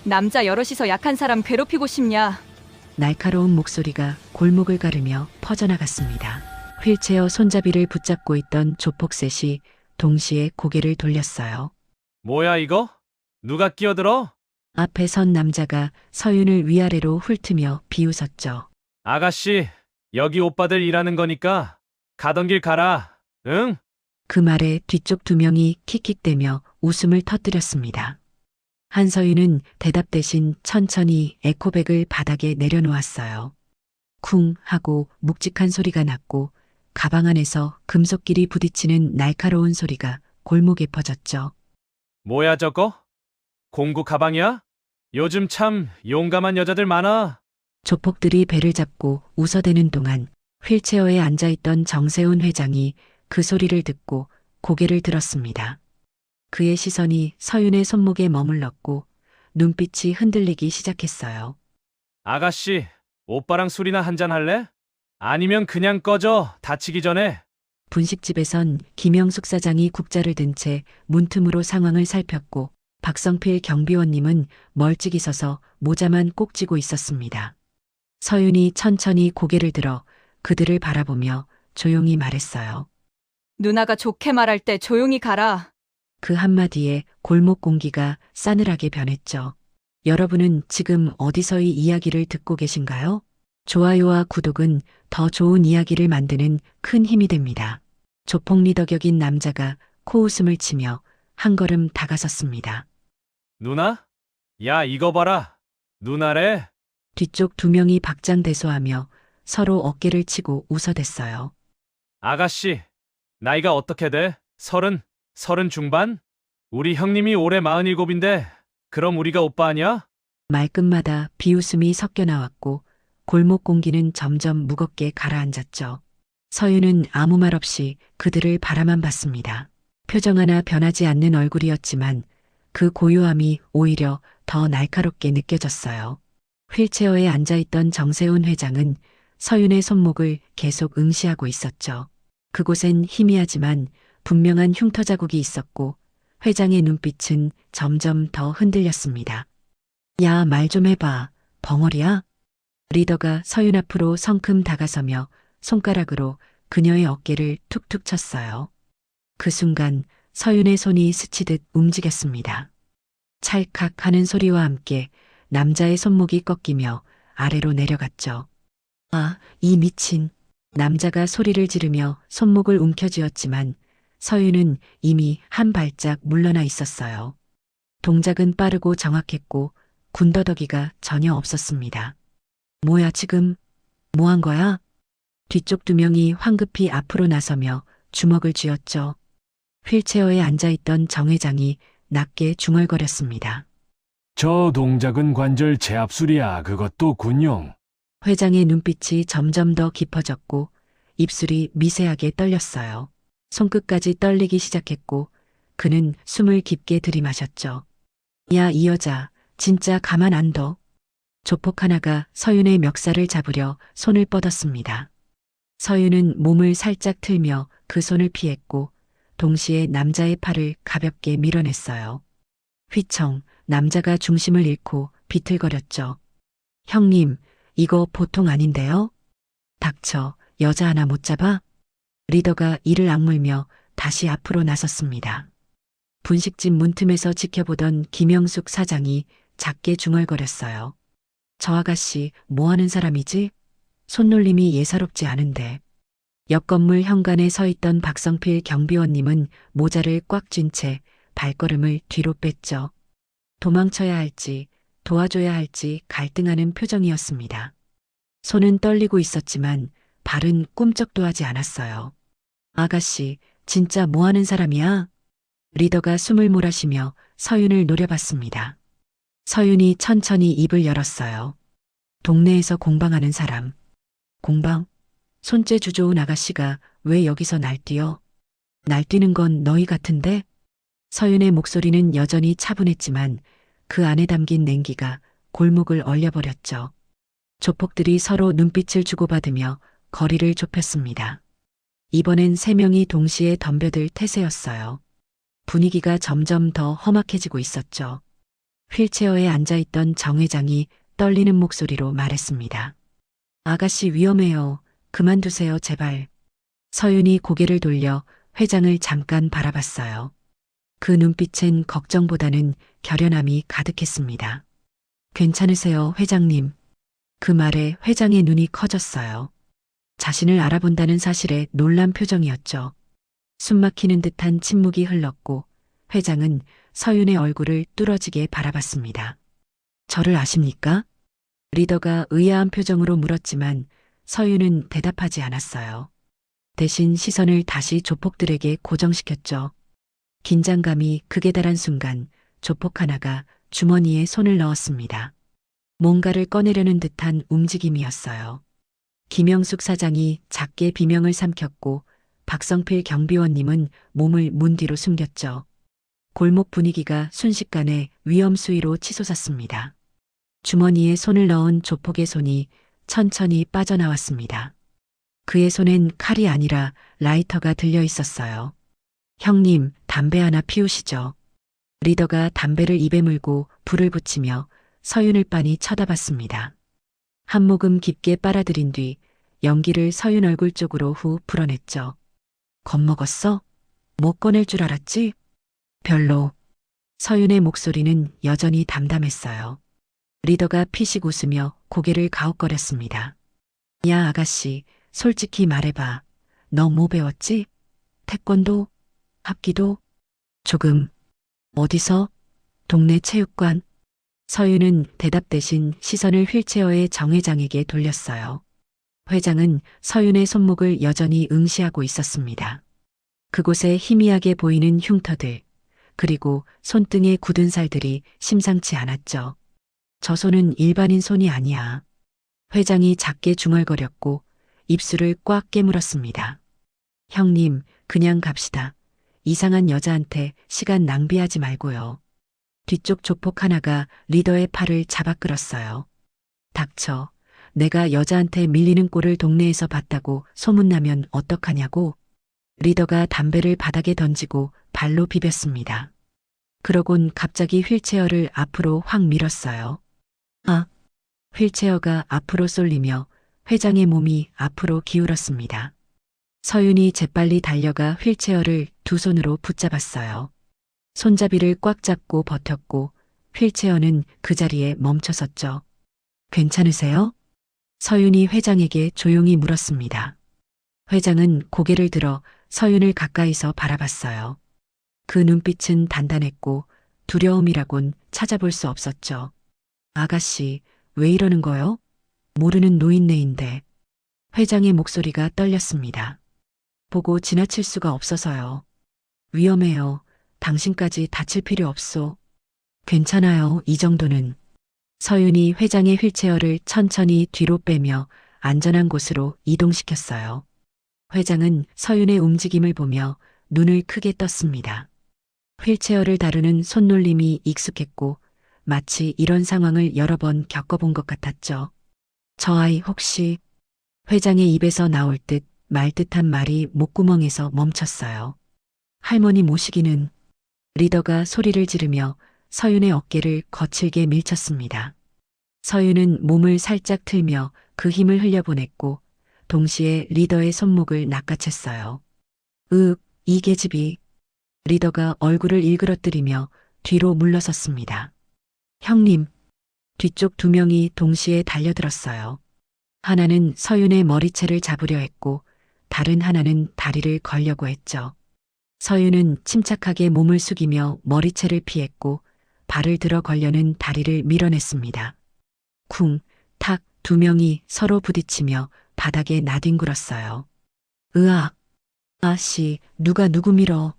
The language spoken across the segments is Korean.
남자 여럿이서 약한 사람 괴롭히고 싶냐? 날카로운 목소리가 골목을 가르며 퍼져나갔습니다. 휠체어 손잡이를 붙잡고 있던 조폭셋이 동시에 고개를 돌렸어요. 뭐야 이거? 누가 끼어들어? 앞에 선 남자가 서윤을 위아래로 훑으며 비웃었죠. 아가씨, 여기 오빠들 일하는 거니까 가던 길 가라. 응? 그 말에 뒤쪽 두 명이 킥킥대며 웃음을 터뜨렸습니다. 한서윤은 대답 대신 천천히 에코백을 바닥에 내려놓았어요. 쿵 하고 묵직한 소리가 났고 가방 안에서 금속끼리 부딪히는 날카로운 소리가 골목에 퍼졌죠. 뭐야 저거? 공구 가방이야? 요즘 참 용감한 여자들 많아. 조폭들이 배를 잡고 웃어대는 동안 휠체어에 앉아있던 정세훈 회장이 그 소리를 듣고 고개를 들었습니다. 그의 시선이 서윤의 손목에 머물렀고 눈빛이 흔들리기 시작했어요. 아가씨, 오빠랑 술이나 한잔 할래? 아니면 그냥 꺼져, 다치기 전에. 분식집에선 김영숙 사장이 국자를 든 채 문틈으로 상황을 살폈고 박성필 경비원님은 멀찍이 서서 모자만 꼭 쥐고 있었습니다. 서윤이 천천히 고개를 들어 그들을 바라보며 조용히 말했어요. 누나가 좋게 말할 때 조용히 가라. 그 한마디에 골목 공기가 싸늘하게 변했죠. 여러분은 지금 어디서 이 이야기를 듣고 계신가요? 좋아요와 구독은 더 좋은 이야기를 만드는 큰 힘이 됩니다. 조폭 리더 격인 남자가 코웃음을 치며 한 걸음 다가섰습니다. 누나? 야, 이거 봐라. 누나래? 뒤쪽 두 명이 박장대소하며 서로 어깨를 치고 웃어댔어요. 아가씨, 나이가 어떻게 돼? 서른 중반? 우리 형님이 올해 47인데, 그럼 우리가 오빠 아니야? 말끝마다 비웃음이 섞여 나왔고 골목 공기는 점점 무겁게 가라앉았죠. 서윤은 아무 말 없이 그들을 바라만 봤습니다. 표정 하나 변하지 않는 얼굴이었지만 그 고요함이 오히려 더 날카롭게 느껴졌어요. 휠체어에 앉아있던 정세훈 회장은 서윤의 손목을 계속 응시하고 있었죠. 그곳엔 희미하지만 분명한 흉터 자국이 있었고 회장의 눈빛은 점점 더 흔들렸습니다. 야, 말 좀 해봐. 벙어리야? 리더가 서윤 앞으로 성큼 다가서며 손가락으로 그녀의 어깨를 툭툭 쳤어요. 그 순간 서윤의 손이 스치듯 움직였습니다. 찰칵 하는 소리와 함께 남자의 손목이 꺾이며 아래로 내려갔죠. 아, 이 미친. 남자가 소리를 지르며 손목을 움켜쥐었지만 서윤은 이미 한 발짝 물러나 있었어요. 동작은 빠르고 정확했고 군더더기가 전혀 없었습니다. 뭐야 지금? 뭐 한 거야? 뒤쪽 두 명이 황급히 앞으로 나서며 주먹을 쥐었죠. 휠체어에 앉아있던 정 회장이 낮게 중얼거렸습니다. 저 동작은 관절 제압술이야. 그것도 군용. 회장의 눈빛이 점점 더 깊어졌고 입술이 미세하게 떨렸어요. 손끝까지 떨리기 시작했고 그는 숨을 깊게 들이마셨죠. 야, 이 여자 진짜 가만 안 둬. 조폭 하나가 서윤의 멱살을 잡으려 손을 뻗었습니다. 서윤은 몸을 살짝 틀며 그 손을 피했고 동시에 남자의 팔을 가볍게 밀어냈어요. 휘청 남자가 중심을 잃고 비틀거렸죠. 형님, 이거 보통 아닌데요? 닥쳐, 여자 하나 못 잡아? 리더가 이를 악물며 다시 앞으로 나섰습니다. 분식집 문틈에서 지켜보던 김영숙 사장이 작게 중얼거렸어요. 저 아가씨 뭐 하는 사람이지? 손놀림이 예사롭지 않은데. 옆 건물 현관에 서 있던 박성필 경비원님은 모자를 꽉 쥔 채 발걸음을 뒤로 뺐죠. 도망쳐야 할지 도와줘야 할지 갈등하는 표정이었습니다. 손은 떨리고 있었지만 발은 꿈쩍도 하지 않았어요. 아가씨, 진짜 뭐 하는 사람이야? 리더가 숨을 몰아쉬며 서윤을 노려봤습니다. 서윤이 천천히 입을 열었어요. 동네에서 공방하는 사람. 공방? 손재 주저온 아가씨가 왜 여기서 날뛰어? 날뛰는 건 너희 같은데? 서윤의 목소리는 여전히 차분했지만 그 안에 담긴 냉기가 골목을 얼려버렸죠. 조폭들이 서로 눈빛을 주고받으며 거리를 좁혔습니다. 이번엔 세 명이 동시에 덤벼들 태세였어요. 분위기가 점점 더 험악해지고 있었죠. 휠체어에 앉아있던 정 회장이 떨리는 목소리로 말했습니다. 아가씨 위험해요. 그만두세요, 제발. 서윤이 고개를 돌려 회장을 잠깐 바라봤어요. 그 눈빛엔 걱정보다는 결연함이 가득했습니다. 괜찮으세요, 회장님. 그 말에 회장의 눈이 커졌어요. 자신을 알아본다는 사실에 놀란 표정이었죠. 숨막히는 듯한 침묵이 흘렀고 회장은 서윤의 얼굴을 뚫어지게 바라봤습니다. 저를 아십니까? 리더가 의아한 표정으로 물었지만 서윤은 대답하지 않았어요. 대신 시선을 다시 조폭들에게 고정시켰죠. 긴장감이 극에 달한 순간 조폭 하나가 주머니에 손을 넣었습니다. 뭔가를 꺼내려는 듯한 움직임이었어요. 김영숙 사장이 작게 비명을 삼켰고 박성필 경비원님은 몸을 문 뒤로 숨겼죠. 골목 분위기가 순식간에 위험 수위로 치솟았습니다. 주머니에 손을 넣은 조폭의 손이 천천히 빠져나왔습니다. 그의 손엔 칼이 아니라 라이터가 들려 있었어요. 형님, 담배 하나 피우시죠. 리더가 담배를 입에 물고 불을 붙이며 서윤을 빤히 쳐다봤습니다. 한 모금 깊게 빨아들인 뒤 연기를 서윤 얼굴 쪽으로 후 불어냈죠. 겁먹었어? 못 꺼낼 줄 알았지? 별로. 서윤의 목소리는 여전히 담담했어요. 리더가 피식 웃으며 고개를 가웃거렸습니다. 야, 아가씨, 솔직히 말해봐. 너 뭐 배웠지? 태권도? 합기도? 조금. 어디서? 동네 체육관. 서윤은 대답 대신 시선을 휠체어의 정 회장에게 돌렸어요. 회장은 서윤의 손목을 여전히 응시하고 있었습니다. 그곳에 희미하게 보이는 흉터들, 그리고 손등의 굳은 살들이 심상치 않았죠. 저 손은 일반인 손이 아니야. 회장이 작게 중얼거렸고 입술을 꽉 깨물었습니다. 형님, 그냥 갑시다. 이상한 여자한테 시간 낭비하지 말고요. 뒤쪽 조폭 하나가 리더의 팔을 잡아 끌었어요. 닥쳐. 내가 여자한테 밀리는 꼴을 동네에서 봤다고 소문나면 어떡하냐고. 리더가 담배를 바닥에 던지고 발로 비볐습니다. 그러곤 갑자기 휠체어를 앞으로 확 밀었어요. 아! 휠체어가 앞으로 쏠리며 회장의 몸이 앞으로 기울었습니다. 서윤이 재빨리 달려가 휠체어를 두 손으로 붙잡았어요. 손잡이를 꽉 잡고 버텼고 휠체어는 그 자리에 멈춰섰죠. 괜찮으세요? 서윤이 회장에게 조용히 물었습니다. 회장은 고개를 들어 서윤을 가까이서 바라봤어요. 그 눈빛은 단단했고 두려움이라곤 찾아볼 수 없었죠. 아가씨, 왜 이러는 거요? 모르는 노인네인데. 회장의 목소리가 떨렸습니다. 보고 지나칠 수가 없어서요. 위험해요. 당신까지 다칠 필요 없소. 괜찮아요, 이 정도는. 서윤이 회장의 휠체어를 천천히 뒤로 빼며 안전한 곳으로 이동시켰어요. 회장은 서윤의 움직임을 보며 눈을 크게 떴습니다. 휠체어를 다루는 손놀림이 익숙했고 마치 이런 상황을 여러 번 겪어본 것 같았죠. 저 아이 혹시... 회장의 입에서 나올 듯 말 듯한 말이 목구멍에서 멈췄어요. 할머니 모시기는... 리더가 소리를 지르며 서윤의 어깨를 거칠게 밀쳤습니다. 서윤은 몸을 살짝 틀며 그 힘을 흘려보냈고 동시에 리더의 손목을 낚아챘어요. 이 계집이... 리더가 얼굴을 일그러뜨리며 뒤로 물러섰습니다. 형님. 뒤쪽 두 명이 동시에 달려들었어요. 하나는 서윤의 머리채를 잡으려 했고 다른 하나는 다리를 걸려고 했죠. 서윤은 침착하게 몸을 숙이며 머리채를 피했고 발을 들어 걸려는 다리를 밀어냈습니다. 쿵, 탁 두 명이 서로 부딪히며 바닥에 나뒹굴었어요. 으악! 아씨, 누가 누구 밀어?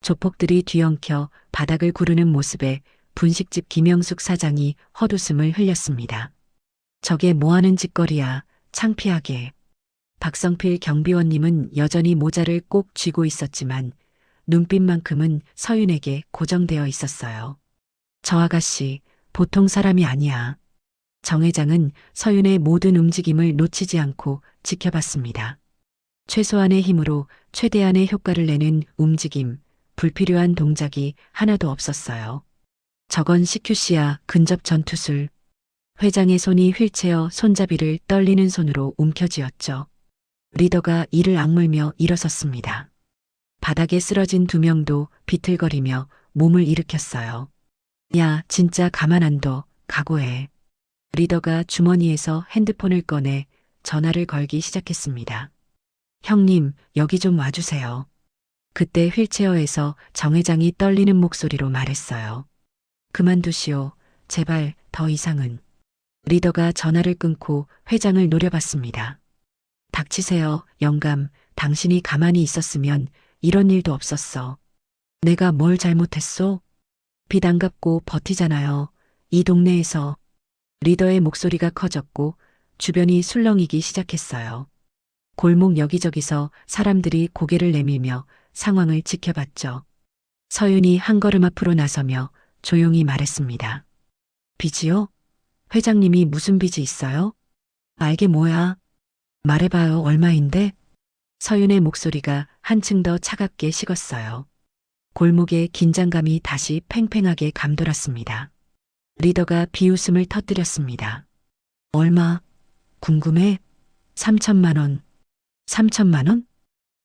조폭들이 뒤엉켜 바닥을 구르는 모습에 분식집 김영숙 사장이 헛웃음을 흘렸습니다. 저게 뭐하는 짓거리야, 창피하게. 박성필 경비원님은 여전히 모자를 꼭 쥐고 있었지만 눈빛만큼은 서윤에게 고정되어 있었어요. 저 아가씨, 보통 사람이 아니야. 정 회장은 서윤의 모든 움직임을 놓치지 않고 지켜봤습니다. 최소한의 힘으로 최대한의 효과를 내는 움직임, 불필요한 동작이 하나도 없었어요. 저건 CQC야, 근접 전투술. 회장의 손이 휠체어 손잡이를 떨리는 손으로 움켜쥐었죠. 리더가 이를 악물며 일어섰습니다. 바닥에 쓰러진 두 명도 비틀거리며 몸을 일으켰어요. 야, 진짜 가만 안 둬. 각오해. 리더가 주머니에서 핸드폰을 꺼내 전화를 걸기 시작했습니다. 형님, 여기 좀 와주세요. 그때 휠체어에서 정 회장이 떨리는 목소리로 말했어요. 그만두시오. 제발 더 이상은. 리더가 전화를 끊고 회장을 노려봤습니다. 닥치세요, 영감. 당신이 가만히 있었으면 이런 일도 없었어. 내가 뭘 잘못했소? 빚 안 갚고 버티잖아요. 이 동네에서. 리더의 목소리가 커졌고 주변이 술렁이기 시작했어요. 골목 여기저기서 사람들이 고개를 내밀며 상황을 지켜봤죠. 서윤이 한 걸음 앞으로 나서며 조용히 말했습니다. 빚이요? 회장님이 무슨 빚이 있어요? 알게 뭐야? 말해봐요, 얼마인데? 서윤의 목소리가 한층 더 차갑게 식었어요. 골목에 긴장감이 다시 팽팽하게 감돌았습니다. 리더가 비웃음을 터뜨렸습니다. 얼마? 궁금해? 3천만 원. 3천만 원?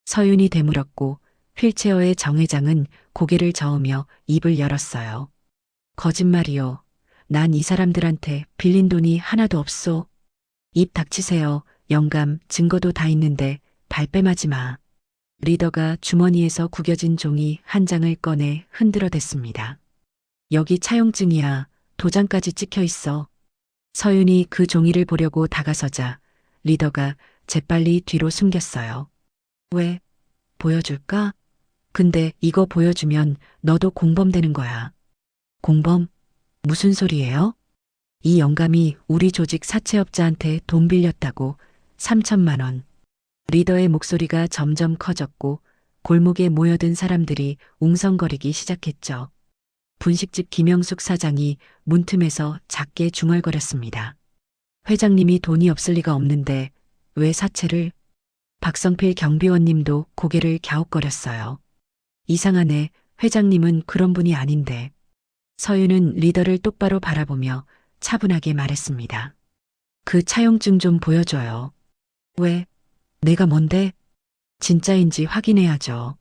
서윤이 되물었고 휠체어의 정 회장은 고개를 저으며 입을 열었어요. 거짓말이요. 난 이 사람들한테 빌린 돈이 하나도 없소. 입 닥치세요. 영감, 증거도 다 있는데 발뺌하지 마. 리더가 주머니에서 구겨진 종이 한 장을 꺼내 흔들어 댔습니다. 여기 차용증이야. 도장까지 찍혀 있어. 서윤이 그 종이를 보려고 다가서자 리더가 재빨리 뒤로 숨겼어요. 왜? 보여줄까? 근데 이거 보여주면 너도 공범되는 거야. 공범? 무슨 소리예요? 이 영감이 우리 조직 사채업자한테 돈 빌렸다고. 3천만 원. 리더의 목소리가 점점 커졌고 골목에 모여든 사람들이 웅성거리기 시작했죠. 분식집 김영숙 사장이 문틈에서 작게 중얼거렸습니다. 회장님이 돈이 없을 리가 없는데 왜 사채를? 박성필 경비원님도 고개를 갸웃거렸어요. 이상하네. 회장님은 그런 분이 아닌데. 서윤은 리더를 똑바로 바라보며 차분하게 말했습니다. 그 차용증 좀 보여줘요. 왜? 내가 뭔데? 진짜인지 확인해야죠.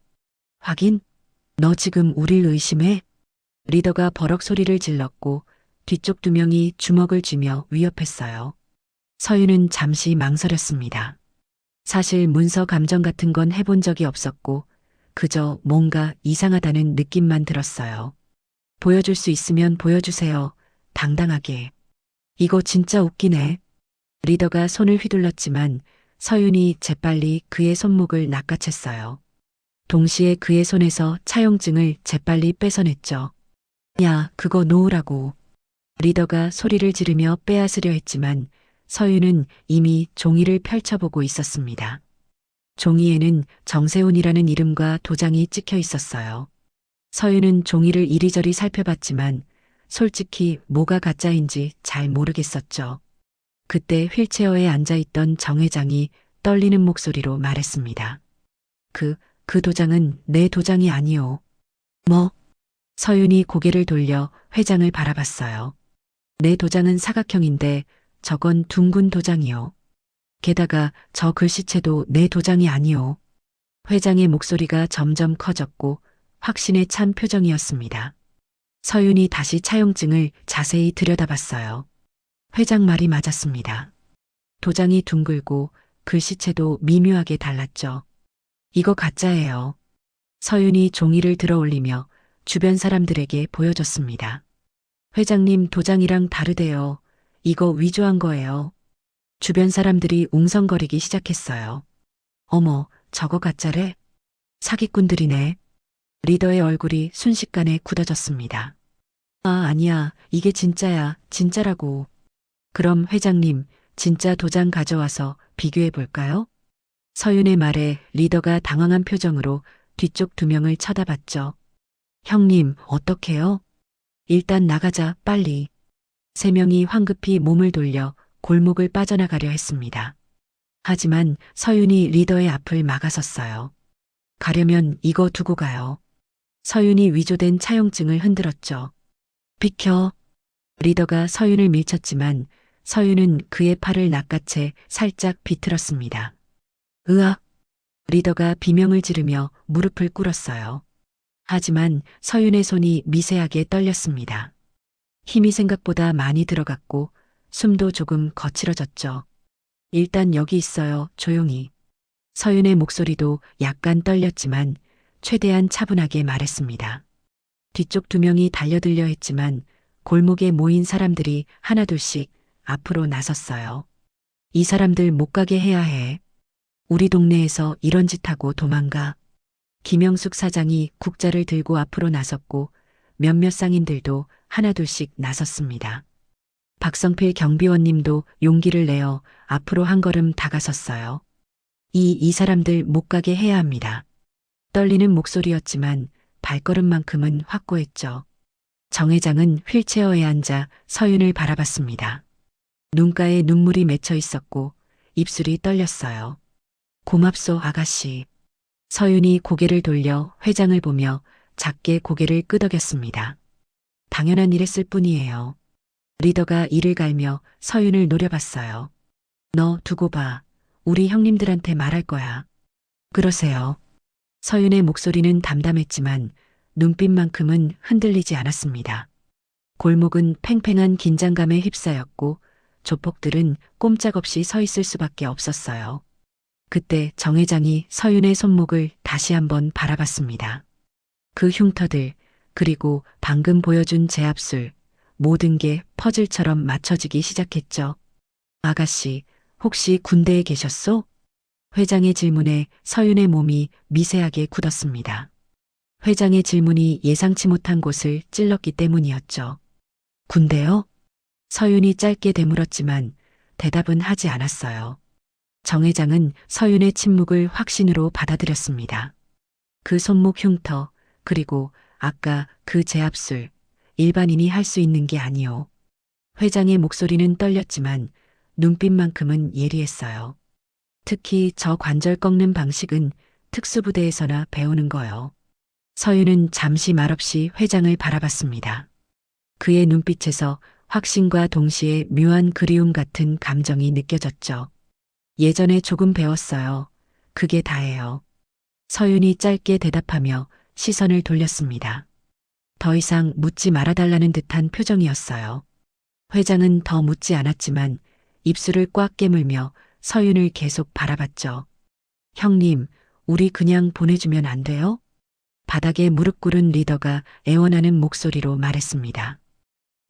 확인? 너 지금 우릴 의심해? 리더가 버럭 소리를 질렀고 뒤쪽 두 명이 주먹을 쥐며 위협했어요. 서윤은 잠시 망설였습니다. 사실 문서 감정 같은 건 해본 적이 없었고 그저 뭔가 이상하다는 느낌만 들었어요. 보여줄 수 있으면 보여주세요. 당당하게. 이거 진짜 웃기네. 리더가 손을 휘둘렀지만 서윤이 재빨리 그의 손목을 낚아챘어요. 동시에 그의 손에서 차용증을 재빨리 뺏어냈죠. 야, 그거 놓으라고. 리더가 소리를 지르며 빼앗으려 했지만 서윤은 이미 종이를 펼쳐보고 있었습니다. 종이에는 정세훈이라는 이름과 도장이 찍혀 있었어요. 서윤은 종이를 이리저리 살펴봤지만 솔직히 뭐가 가짜인지 잘 모르겠었죠. 그때 휠체어에 앉아있던 정 회장이 떨리는 목소리로 말했습니다. 그 도장은 내 도장이 아니오. 뭐? 서윤이 고개를 돌려 회장을 바라봤어요. 내 도장은 사각형인데 저건 둥근 도장이요. 게다가 저 글씨체도 내 도장이 아니오. 회장의 목소리가 점점 커졌고 확신에 찬 표정이었습니다. 서윤이 다시 차용증을 자세히 들여다봤어요. 회장 말이 맞았습니다. 도장이 둥글고 글씨체도 미묘하게 달랐죠. 이거 가짜예요. 서윤이 종이를 들어 올리며 주변 사람들에게 보여줬습니다. 회장님 도장이랑 다르대요. 이거 위조한 거예요. 주변 사람들이 웅성거리기 시작했어요. 어머, 저거 가짜래? 사기꾼들이네. 리더의 얼굴이 순식간에 굳어졌습니다. 아, 아니야. 이게 진짜야. 진짜라고. 그럼 회장님, 진짜 도장 가져와서 비교해 볼까요? 서윤의 말에 리더가 당황한 표정으로 뒤쪽 두 명을 쳐다봤죠. 형님, 어떡해요? 일단 나가자, 빨리. 세 명이 황급히 몸을 돌려 골목을 빠져나가려 했습니다. 하지만 서윤이 리더의 앞을 막아섰어요. 가려면 이거 두고 가요. 서윤이 위조된 차용증을 흔들었죠. 비켜. 리더가 서윤을 밀쳤지만 서윤은 그의 팔을 낚아채 살짝 비틀었습니다. 으악! 리더가 비명을 지르며 무릎을 꿇었어요. 하지만 서윤의 손이 미세하게 떨렸습니다. 힘이 생각보다 많이 들어갔고 숨도 조금 거칠어졌죠. 일단 여기 있어요, 조용히. 서윤의 목소리도 약간 떨렸지만 최대한 차분하게 말했습니다. 뒤쪽 2명이 달려들려 했지만 골목에 모인 사람들이 하나둘씩 앞으로 나섰어요. 이 사람들 못 가게 해야 해. 우리 동네에서 이런 짓 하고 도망가. 김영숙 사장이 국자를 들고 앞으로 나섰고 몇몇 상인들도 하나둘씩 나섰습니다. 박성필 경비원님도 용기를 내어 앞으로 한 걸음 다가섰어요. 이 사람들 못 가게 해야 합니다. 떨리는 목소리였지만 발걸음만큼은 확고했죠. 정 회장은 휠체어에 앉아 서윤을 바라봤습니다. 눈가에 눈물이 맺혀 있었고 입술이 떨렸어요. 고맙소, 아가씨. 서윤이 고개를 돌려 회장을 보며 작게 고개를 끄덕였습니다. 당연한 일했을 뿐이에요. 리더가 이를 갈며 서윤을 노려봤어요. 너 두고 봐. 우리 형님들한테 말할 거야. 그러세요. 서윤의 목소리는 담담했지만 눈빛만큼은 흔들리지 않았습니다. 골목은 팽팽한 긴장감에 휩싸였고 조폭들은 꼼짝없이 서 있을 수밖에 없었어요. 그때 정 회장이 서윤의 손목을 다시 한번 바라봤습니다. 그 흉터들, 그리고 방금 보여준 제압술, 모든 게 퍼즐처럼 맞춰지기 시작했죠. 아가씨, 혹시 군대에 계셨소? 회장의 질문에 서윤의 몸이 미세하게 굳었습니다. 회장의 질문이 예상치 못한 곳을 찔렀기 때문이었죠. 군대요? 서윤이 짧게 되물었지만 대답은 하지 않았어요. 정 회장은 서윤의 침묵을 확신으로 받아들였습니다. 그 손목 흉터, 그리고 아까 그 제압술, 일반인이 할 수 있는 게 아니오. 회장의 목소리는 떨렸지만 눈빛만큼은 예리했어요. 특히 저 관절 꺾는 방식은 특수부대에서나 배우는 거요. 서윤은 잠시 말없이 회장을 바라봤습니다. 그의 눈빛에서 확신과 동시에 묘한 그리움 같은 감정이 느껴졌죠. 예전에 조금 배웠어요. 그게 다예요. 서윤이 짧게 대답하며 시선을 돌렸습니다. 더 이상 묻지 말아달라는 듯한 표정이었어요. 회장은 더 묻지 않았지만 입술을 꽉 깨물며 서윤을 계속 바라봤죠. 형님, 우리 그냥 보내주면 안 돼요? 바닥에 무릎 꿇은 리더가 애원하는 목소리로 말했습니다.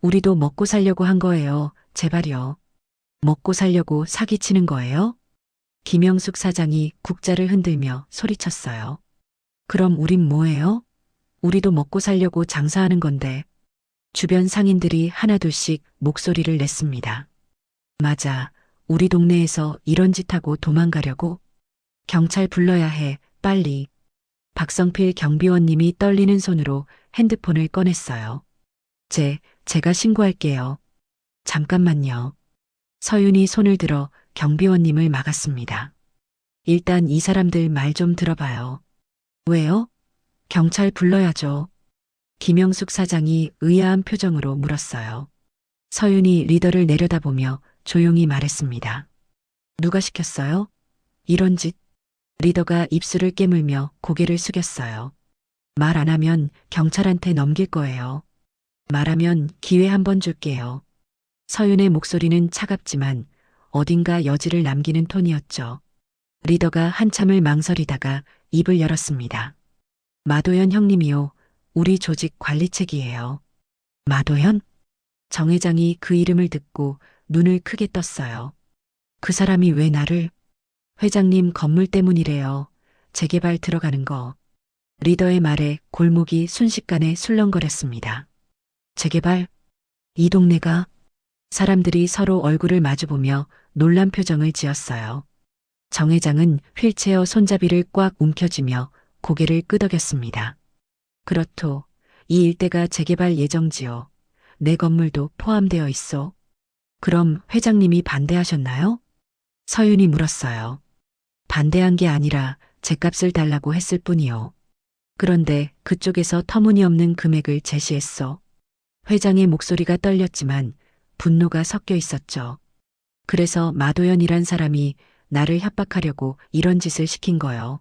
우리도 먹고 살려고 한 거예요. 제발요. 먹고 살려고 사기치는 거예요? 김영숙 사장이 국자를 흔들며 소리쳤어요. 그럼 우린 뭐예요? 우리도 먹고 살려고 장사하는 건데. 주변 상인들이 하나둘씩 목소리를 냈습니다. 맞아. 우리 동네에서 이런 짓 하고 도망가려고? 경찰 불러야 해. 빨리. 박성필 경비원님이 떨리는 손으로 핸드폰을 꺼냈어요. 제가 신고할게요. 잠깐만요. 서윤이 손을 들어 경비원님을 막았습니다. 일단 이 사람들 말 좀 들어봐요. 왜요? 경찰 불러야죠. 김영숙 사장이 의아한 표정으로 물었어요. 서윤이 리더를 내려다보며 조용히 말했습니다. 누가 시켰어요? 이런 짓. 리더가 입술을 깨물며 고개를 숙였어요. 말 안 하면 경찰한테 넘길 거예요. 말하면 기회 한 번 줄게요. 서윤의 목소리는 차갑지만 어딘가 여지를 남기는 톤이었죠. 리더가 한참을 망설이다가 입을 열었습니다. 마도현 형님이요. 우리 조직 관리책이에요. 마도현? 정 회장이 그 이름을 듣고 눈을 크게 떴어요. 그 사람이 왜 나를? 회장님 건물 때문이래요. 재개발 들어가는 거. 리더의 말에 골목이 순식간에 술렁거렸습니다. 재개발? 이 동네가? 사람들이 서로 얼굴을 마주보며 놀란 표정을 지었어요. 정 회장은 휠체어 손잡이를 꽉 움켜쥐며 고개를 끄덕였습니다. 그렇소. 이 일대가 재개발 예정지요. 내 건물도 포함되어 있어. 그럼 회장님이 반대하셨나요? 서윤이 물었어요. 반대한 게 아니라 제값을 달라고 했을 뿐이요. 그런데 그쪽에서 터무니없는 금액을 제시했어. 회장의 목소리가 떨렸지만 분노가 섞여 있었죠. 그래서 마도연이란 사람이 나를 협박하려고 이런 짓을 시킨 거요.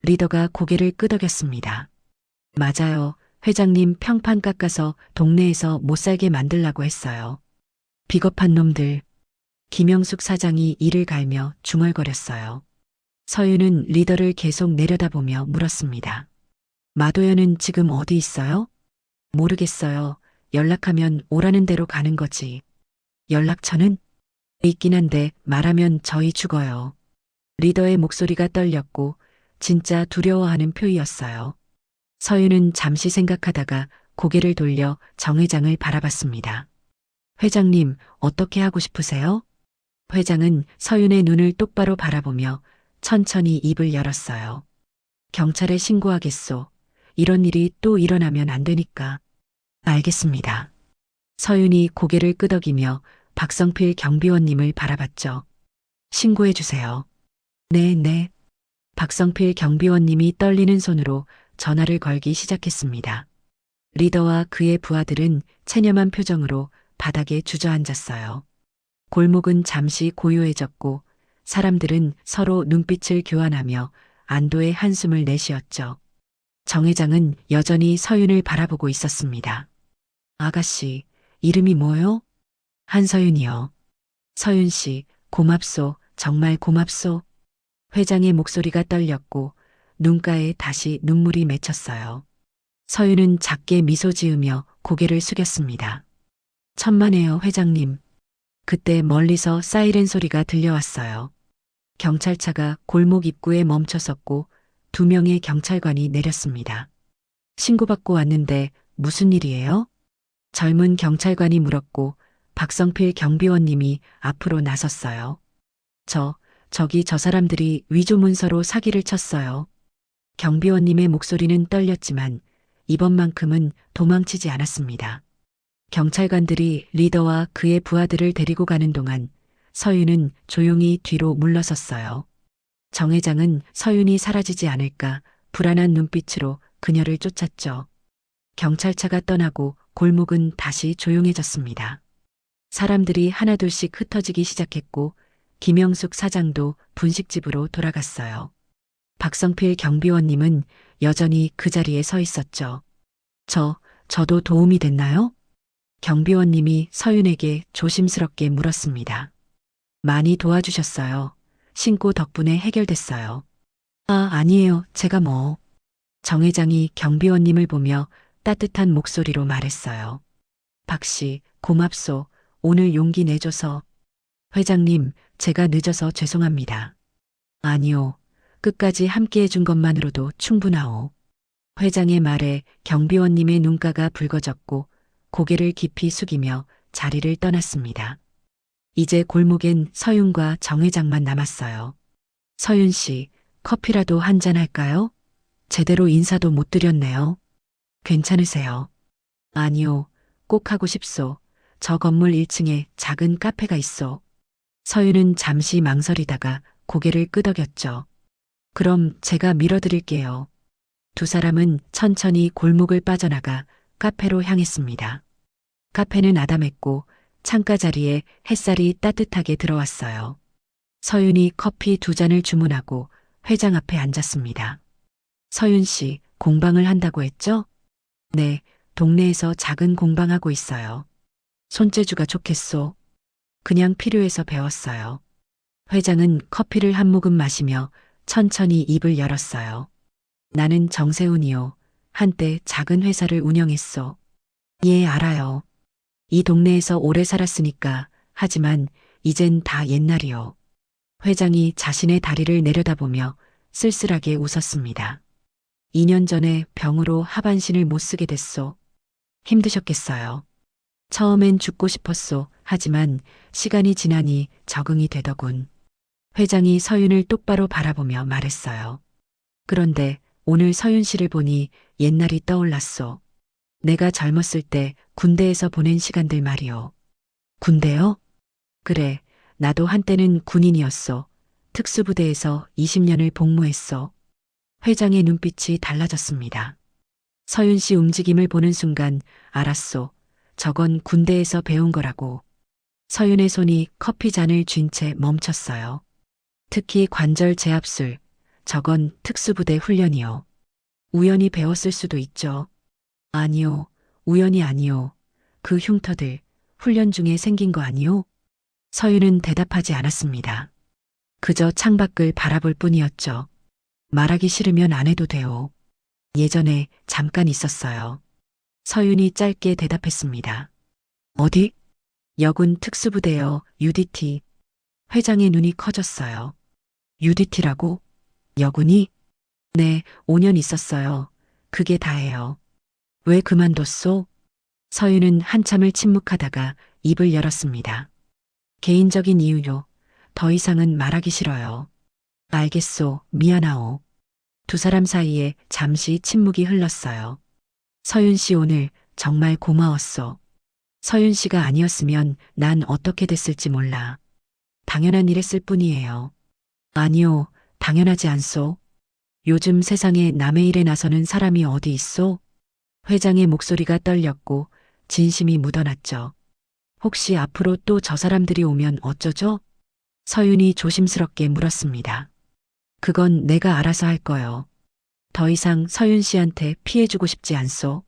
리더가 고개를 끄덕였습니다. 맞아요. 회장님 평판 깎아서 동네에서 못 살게 만들라고 했어요. 비겁한 놈들. 김영숙 사장이 이를 갈며 중얼거렸어요. 서윤은 리더를 계속 내려다보며 물었습니다. 마도연은 지금 어디 있어요? 모르겠어요. 연락하면 오라는 대로 가는 거지. 연락처는? 있긴 한데 말하면 저희 죽어요. 리더의 목소리가 떨렸고 진짜 두려워하는 표이었어요. 서윤은 잠시 생각하다가 고개를 돌려 정 회장을 바라봤습니다. 회장님, 어떻게 하고 싶으세요? 회장은 서윤의 눈을 똑바로 바라보며 천천히 입을 열었어요. 경찰에 신고하겠소. 이런 일이 또 일어나면 안 되니까. 알겠습니다. 서윤이 고개를 끄덕이며 박성필 경비원님을 바라봤죠. 신고해 주세요. 네. 박성필 경비원님이 떨리는 손으로 전화를 걸기 시작했습니다. 리더와 그의 부하들은 체념한 표정으로 바닥에 주저앉았어요. 골목은 잠시 고요해졌고 사람들은 서로 눈빛을 교환하며 안도의 한숨을 내쉬었죠. 정 회장은 여전히 서윤을 바라보고 있었습니다. 아가씨, 이름이 뭐요? 한서윤이요. 서윤 씨, 고맙소. 정말 고맙소. 회장의 목소리가 떨렸고 눈가에 다시 눈물이 맺혔어요. 서윤은 작게 미소 지으며 고개를 숙였습니다. 천만에요, 회장님. 그때 멀리서 사이렌 소리가 들려왔어요. 경찰차가 골목 입구에 멈춰섰고 2명의 경찰관이 내렸습니다. 신고받고 왔는데 무슨 일이에요? 젊은 경찰관이 물었고 박성필 경비원님이 앞으로 나섰어요. 저기 저 사람들이 위조 문서로 사기를 쳤어요. 경비원님의 목소리는 떨렸지만 이번만큼은 도망치지 않았습니다. 경찰관들이 리더와 그의 부하들을 데리고 가는 동안 서윤은 조용히 뒤로 물러섰어요. 정 회장은 서윤이 사라지지 않을까 불안한 눈빛으로 그녀를 쫓았죠. 경찰차가 떠나고 골목은 다시 조용해졌습니다. 사람들이 하나둘씩 흩어지기 시작했고 김영숙 사장도 분식집으로 돌아갔어요. 박성필 경비원님은 여전히 그 자리에 서 있었죠. 저도 도움이 됐나요? 경비원님이 서윤에게 조심스럽게 물었습니다. 많이 도와주셨어요. 신고 덕분에 해결됐어요. 아니에요. 제가 뭐. 정 회장이 경비원님을 보며 따뜻한 목소리로 말했어요. 박씨, 고맙소. 오늘 용기 내줘서. 회장님, 제가 늦어서 죄송합니다. 아니요. 끝까지 함께 해준 것만으로도 충분하오. 회장의 말에 경비원님의 눈가가 붉어졌고 고개를 깊이 숙이며 자리를 떠났습니다. 이제 골목엔 서윤과 정 회장만 남았어요. 서윤 씨, 커피라도 한잔 할까요? 제대로 인사도 못 드렸네요. 괜찮으세요? 아니요, 꼭 하고 싶소. 저 건물 1층에 작은 카페가 있어. 서윤은 잠시 망설이다가 고개를 끄덕였죠. 그럼 제가 밀어드릴게요. 두 사람은 천천히 골목을 빠져나가 카페로 향했습니다. 카페는 아담했고 창가 자리에 햇살이 따뜻하게 들어왔어요. 서윤이 커피 2잔을 주문하고 회장 앞에 앉았습니다. 서윤 씨, 공방을 한다고 했죠? 네, 동네에서 작은 공방하고 있어요. 손재주가 좋겠소. 그냥 필요해서 배웠어요. 회장은 커피를 한 모금 마시며 천천히 입을 열었어요. 나는 정세훈이요. 한때 작은 회사를 운영했어. 예, 알아요. 이 동네에서 오래 살았으니까. 하지만 이젠 다 옛날이요. 회장이 자신의 다리를 내려다보며 쓸쓸하게 웃었습니다. 2년 전에 병으로 하반신을 못 쓰게 됐소. 힘드셨겠어요. 처음엔 죽고 싶었소. 하지만 시간이 지나니 적응이 되더군. 회장이 서윤을 똑바로 바라보며 말했어요. 그런데 오늘 서윤 씨를 보니 옛날이 떠올랐소. 내가 젊었을 때 군대에서 보낸 시간들 말이오. 군대요? 그래, 나도 한때는 군인이었소. 특수부대에서 20년을 복무했소. 회장의 눈빛이 달라졌습니다. 서윤 씨 움직임을 보는 순간 알았소. 저건 군대에서 배운 거라고. 서윤의 손이 커피 잔을 쥔 채 멈췄어요. 특히 관절 제압술, 저건 특수부대 훈련이요. 우연히 배웠을 수도 있죠. 아니요, 우연이 아니요. 그 흉터들, 훈련 중에 생긴 거 아니요? 서윤은 대답하지 않았습니다. 그저 창밖을 바라볼 뿐이었죠. 말하기 싫으면 안 해도 돼요. 예전에 잠깐 있었어요. 서윤이 짧게 대답했습니다. 어디? 여군 특수부대요, UDT. 회장의 눈이 커졌어요. UDT라고? 여군이? 네, 5년 있었어요. 그게 다예요. 왜 그만뒀소? 서윤은 한참을 침묵하다가 입을 열었습니다. 개인적인 이유요. 더 이상은 말하기 싫어요. 알겠소, 미안하오. 두 사람 사이에 잠시 침묵이 흘렀어요. 서윤 씨 오늘 정말 고마웠소. 서윤 씨가 아니었으면 난 어떻게 됐을지 몰라. 당연한 일했을 뿐이에요. 아니요, 당연하지 않소. 요즘 세상에 남의 일에 나서는 사람이 어디 있소? 회장의 목소리가 떨렸고 진심이 묻어났죠. 혹시 앞으로 또 저 사람들이 오면 어쩌죠? 서윤이 조심스럽게 물었습니다. 그건 내가 알아서 할 거요. 더 이상 서윤 씨한테 피해주고 싶지 않소.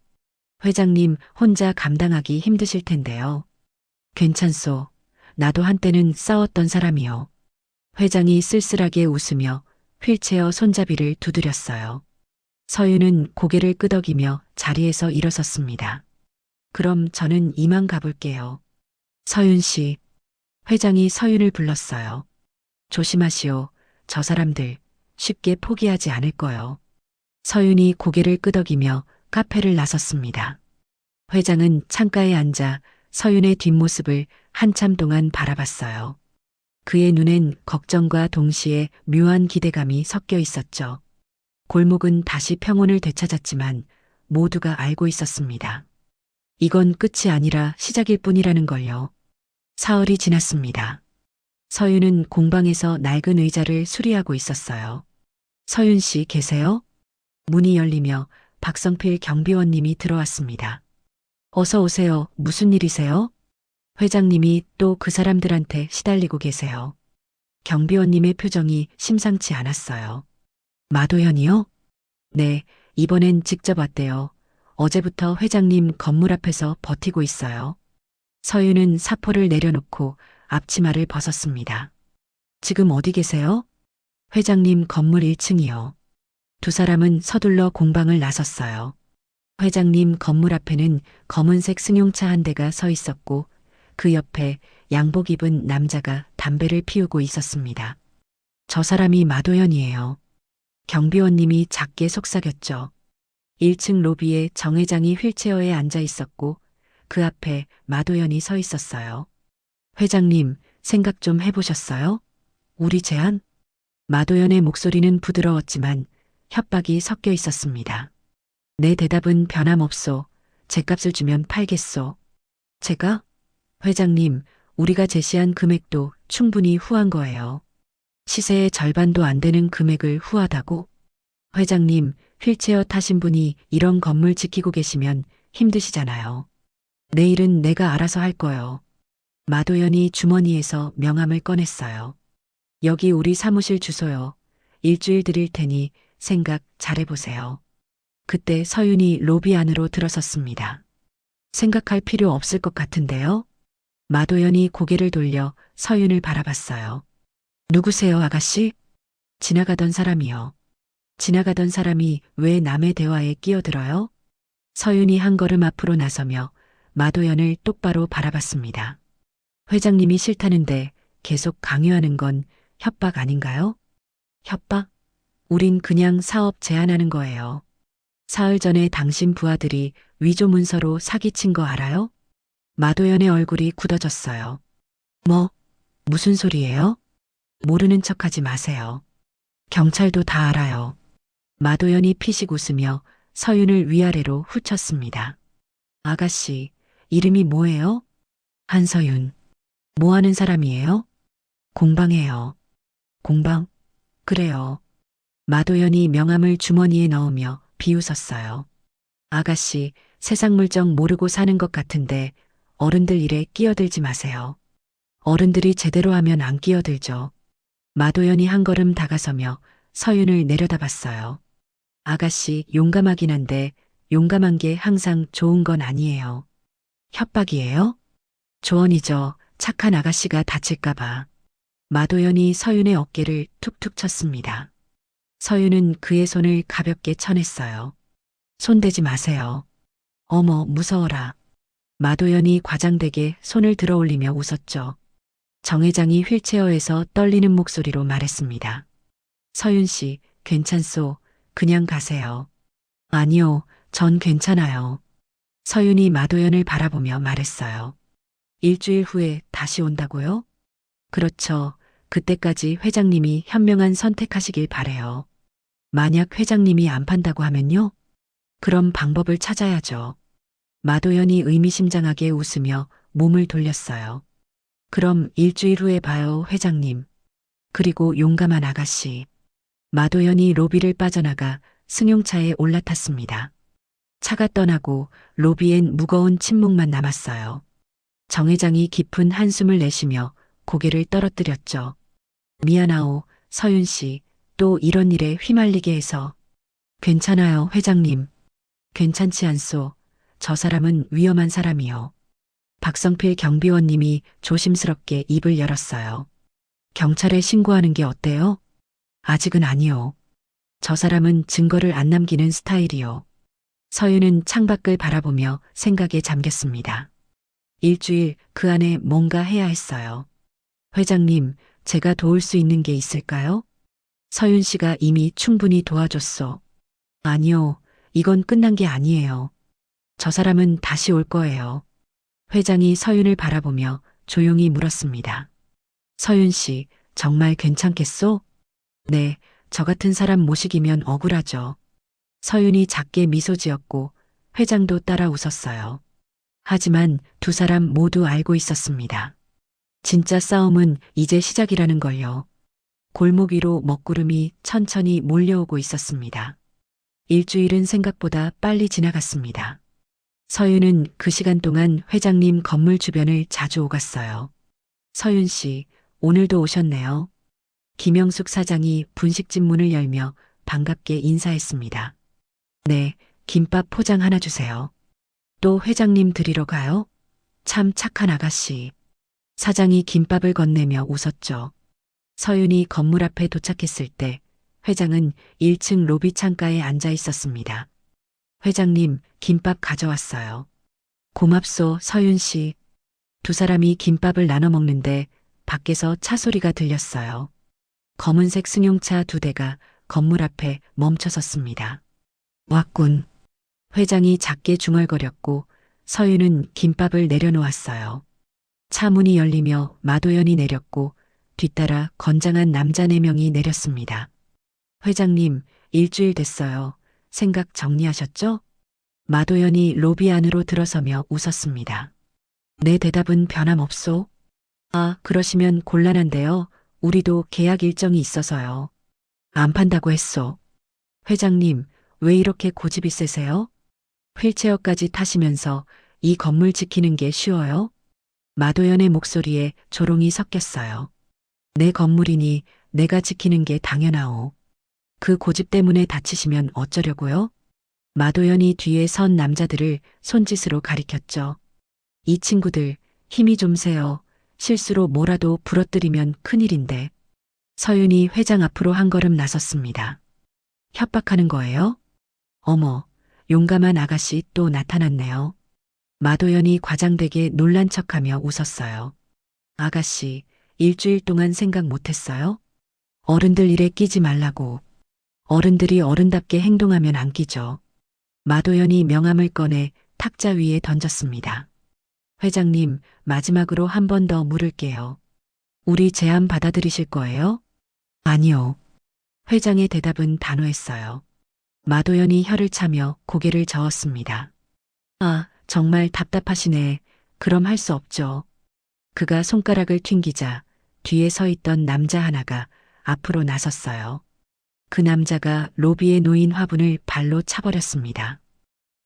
회장님 혼자 감당하기 힘드실 텐데요. 괜찮소. 나도 한때는 싸웠던 사람이요. 회장이 쓸쓸하게 웃으며 휠체어 손잡이를 두드렸어요. 서윤은 고개를 끄덕이며 자리에서 일어섰습니다. 그럼 저는 이만 가볼게요. 서윤 씨. 회장이 서윤을 불렀어요. 조심하시오. 저 사람들 쉽게 포기하지 않을 거요. 서윤이 고개를 끄덕이며 카페를 나섰습니다. 회장은 창가에 앉아 서윤의 뒷모습을 한참 동안 바라봤어요. 그의 눈엔 걱정과 동시에 묘한 기대감이 섞여 있었죠. 골목은 다시 평온을 되찾았지만 모두가 알고 있었습니다. 이건 끝이 아니라 시작일 뿐이라는 걸요. 사흘이 지났습니다. 서윤은 공방에서 낡은 의자를 수리하고 있었어요. 서윤 씨 계세요? 문이 열리며 박성필 경비원님이 들어왔습니다. 어서 오세요. 무슨 일이세요? 회장님이 또 그 사람들한테 시달리고 계세요. 경비원님의 표정이 심상치 않았어요. 마도현이요? 네, 이번엔 직접 왔대요. 어제부터 회장님 건물 앞에서 버티고 있어요. 서윤은 사포를 내려놓고 앞치마를 벗었습니다. 지금 어디 계세요? 회장님 건물 1층이요. 두 사람은 서둘러 공방을 나섰어요. 회장님 건물 앞에는 검은색 승용차 한 대가 서 있었고 그 옆에 양복 입은 남자가 담배를 피우고 있었습니다. 저 사람이 마도현이에요. 경비원님이 작게 속삭였죠. 1층 로비에 정 회장이 휠체어에 앉아 있었고 그 앞에 마도현이 서 있었어요. 회장님, 생각 좀 해보셨어요? 우리 제안? 마도현의 목소리는 부드러웠지만 협박이 섞여 있었습니다. 내 대답은 변함없소. 제값을 주면 팔겠소. 제가? 회장님, 우리가 제시한 금액도 충분히 후한 거예요. 시세의 절반도 안 되는 금액을 후하다고? 회장님, 휠체어 타신 분이 이런 건물 지키고 계시면 힘드시잖아요. 내일은 내가 알아서 할 거요. 마도현이 주머니에서 명함을 꺼냈어요. 여기 우리 사무실 주소요. 일주일 드릴 테니 생각 잘해보세요. 그때 서윤이 로비 안으로 들어섰습니다. 생각할 필요 없을 것 같은데요? 마도현이 고개를 돌려 서윤을 바라봤어요. 누구세요, 아가씨? 지나가던 사람이요. 지나가던 사람이 왜 남의 대화에 끼어들어요? 서윤이 한 걸음 앞으로 나서며 마도현을 똑바로 바라봤습니다. 회장님이 싫다는데 계속 강요하는 건 협박 아닌가요? 협박? 우린 그냥 사업 제안하는 거예요. 사흘 전에 당신 부하들이 위조 문서로 사기친 거 알아요? 마도현의 얼굴이 굳어졌어요. 무슨 소리예요? 모르는 척하지 마세요. 경찰도 다 알아요. 마도현이 피식 웃으며 서윤을 위아래로 훑쳤습니다. 아가씨, 이름이 뭐예요? 한서윤. 뭐 하는 사람이에요? 공방해요. 공방? 그래요. 마도현이 명함을 주머니에 넣으며 비웃었어요. 아가씨, 세상 물정 모르고 사는 것 같은데 어른들 일에 끼어들지 마세요. 어른들이 제대로 하면 안 끼어들죠. 마도연이 한 걸음 다가서며 서윤을 내려다봤어요. 아가씨 용감하긴 한데 용감한 게 항상 좋은 건 아니에요. 협박이에요? 조언이죠. 착한 아가씨가 다칠까봐. 마도연이 서윤의 어깨를 툭툭 쳤습니다. 서윤은 그의 손을 가볍게 쳐냈어요. 손대지 마세요. 어머, 무서워라. 마도연이 과장되게 손을 들어 올리며 웃었죠. 정 회장이 휠체어에서 떨리는 목소리로 말했습니다. 서윤 씨, 괜찮소. 그냥 가세요. 아니요, 전 괜찮아요. 서윤이 마도연을 바라보며 말했어요. 일주일 후에 다시 온다고요? 그렇죠. 그때까지 회장님이 현명한 선택하시길 바래요. 만약 회장님이 안 판다고 하면요? 그럼 방법을 찾아야죠. 마도연이 의미심장하게 웃으며 몸을 돌렸어요. 그럼 일주일 후에 봐요, 회장님. 그리고 용감한 아가씨. 마도연이 로비를 빠져나가 승용차에 올라탔습니다. 차가 떠나고 로비엔 무거운 침묵만 남았어요. 정 회장이 깊은 한숨을 내쉬며 고개를 떨어뜨렸죠. 미안하오, 서윤 씨. 또 이런 일에 휘말리게 해서. 괜찮아요, 회장님. 괜찮지 않소. 저 사람은 위험한 사람이요. 박성필 경비원님이 조심스럽게 입을 열었어요. 경찰에 신고하는 게 어때요? 아직은 아니요. 저 사람은 증거를 안 남기는 스타일이요. 서윤은 창밖을 바라보며 생각에 잠겼습니다. 일주일 그 안에 뭔가 해야 했어요. 회장님, 제가 도울 수 있는 게 있을까요? 서윤 씨가 이미 충분히 도와줬소. 아니요, 이건 끝난 게 아니에요. 저 사람은 다시 올 거예요. 회장이 서윤을 바라보며 조용히 물었습니다. 서윤 씨, 정말 괜찮겠소? 네, 저 같은 사람 모시기면 억울하죠. 서윤이 작게 미소 지었고 회장도 따라 웃었어요. 하지만 두 사람 모두 알고 있었습니다. 진짜 싸움은 이제 시작이라는 걸요. 골목 위로 먹구름이 천천히 몰려오고 있었습니다. 일주일은 생각보다 빨리 지나갔습니다. 서윤은 그 시간 동안 회장님 건물 주변을 자주 오갔어요. 서윤 씨, 오늘도 오셨네요. 김영숙 사장이 분식집 문을 열며 반갑게 인사했습니다. 네, 김밥 포장 하나 주세요. 또 회장님 드리러 가요? 참 착한 아가씨. 사장이 김밥을 건네며 웃었죠. 서윤이 건물 앞에 도착했을 때 회장은 1층 로비 창가에 앉아 있었습니다. 회장님, 김밥 가져왔어요. 고맙소, 서윤 씨. 두 사람이 김밥을 나눠 먹는데 밖에서 차 소리가 들렸어요. 검은색 승용차 2대가 건물 앞에 멈춰 섰습니다. 왔군. 회장이 작게 중얼거렸고 서윤은 김밥을 내려놓았어요. 차 문이 열리며 마도연이 내렸고 뒤따라 건장한 남자 4명이 내렸습니다. 회장님, 일주일 됐어요. 생각 정리하셨죠? 마도연이 로비 안으로 들어서며 웃었습니다. 내 대답은 변함없소? 아, 그러시면 곤란한데요. 우리도 계약 일정이 있어서요. 안 판다고 했소. 회장님, 왜 이렇게 고집이 세세요? 휠체어까지 타시면서 이 건물 지키는 게 쉬워요? 마도연의 목소리에 조롱이 섞였어요. 내 건물이니 내가 지키는 게 당연하오. 그 고집 때문에 다치시면 어쩌려고요? 마도연이 뒤에 선 남자들을 손짓으로 가리켰죠. 이 친구들, 힘이 좀 세요. 실수로 뭐라도 부러뜨리면 큰일인데. 서윤이 회장 앞으로 한 걸음 나섰습니다. 협박하는 거예요? 어머, 용감한 아가씨 또 나타났네요. 마도연이 과장되게 놀란 척하며 웃었어요. 아가씨, 일주일 동안 생각 못했어요? 어른들 일에 끼지 말라고. 어른들이 어른답게 행동하면 안 끼죠. 마도연이 명함을 꺼내 탁자 위에 던졌습니다. 회장님, 마지막으로 한 번 더 물을게요. 우리 제안 받아들이실 거예요? 아니요. 회장의 대답은 단호했어요. 마도연이 혀를 차며 고개를 저었습니다. 아, 정말 답답하시네. 그럼 할 수 없죠. 그가 손가락을 튕기자 뒤에 서 있던 남자 하나가 앞으로 나섰어요. 그 남자가 로비에 놓인 화분을 발로 차버렸습니다.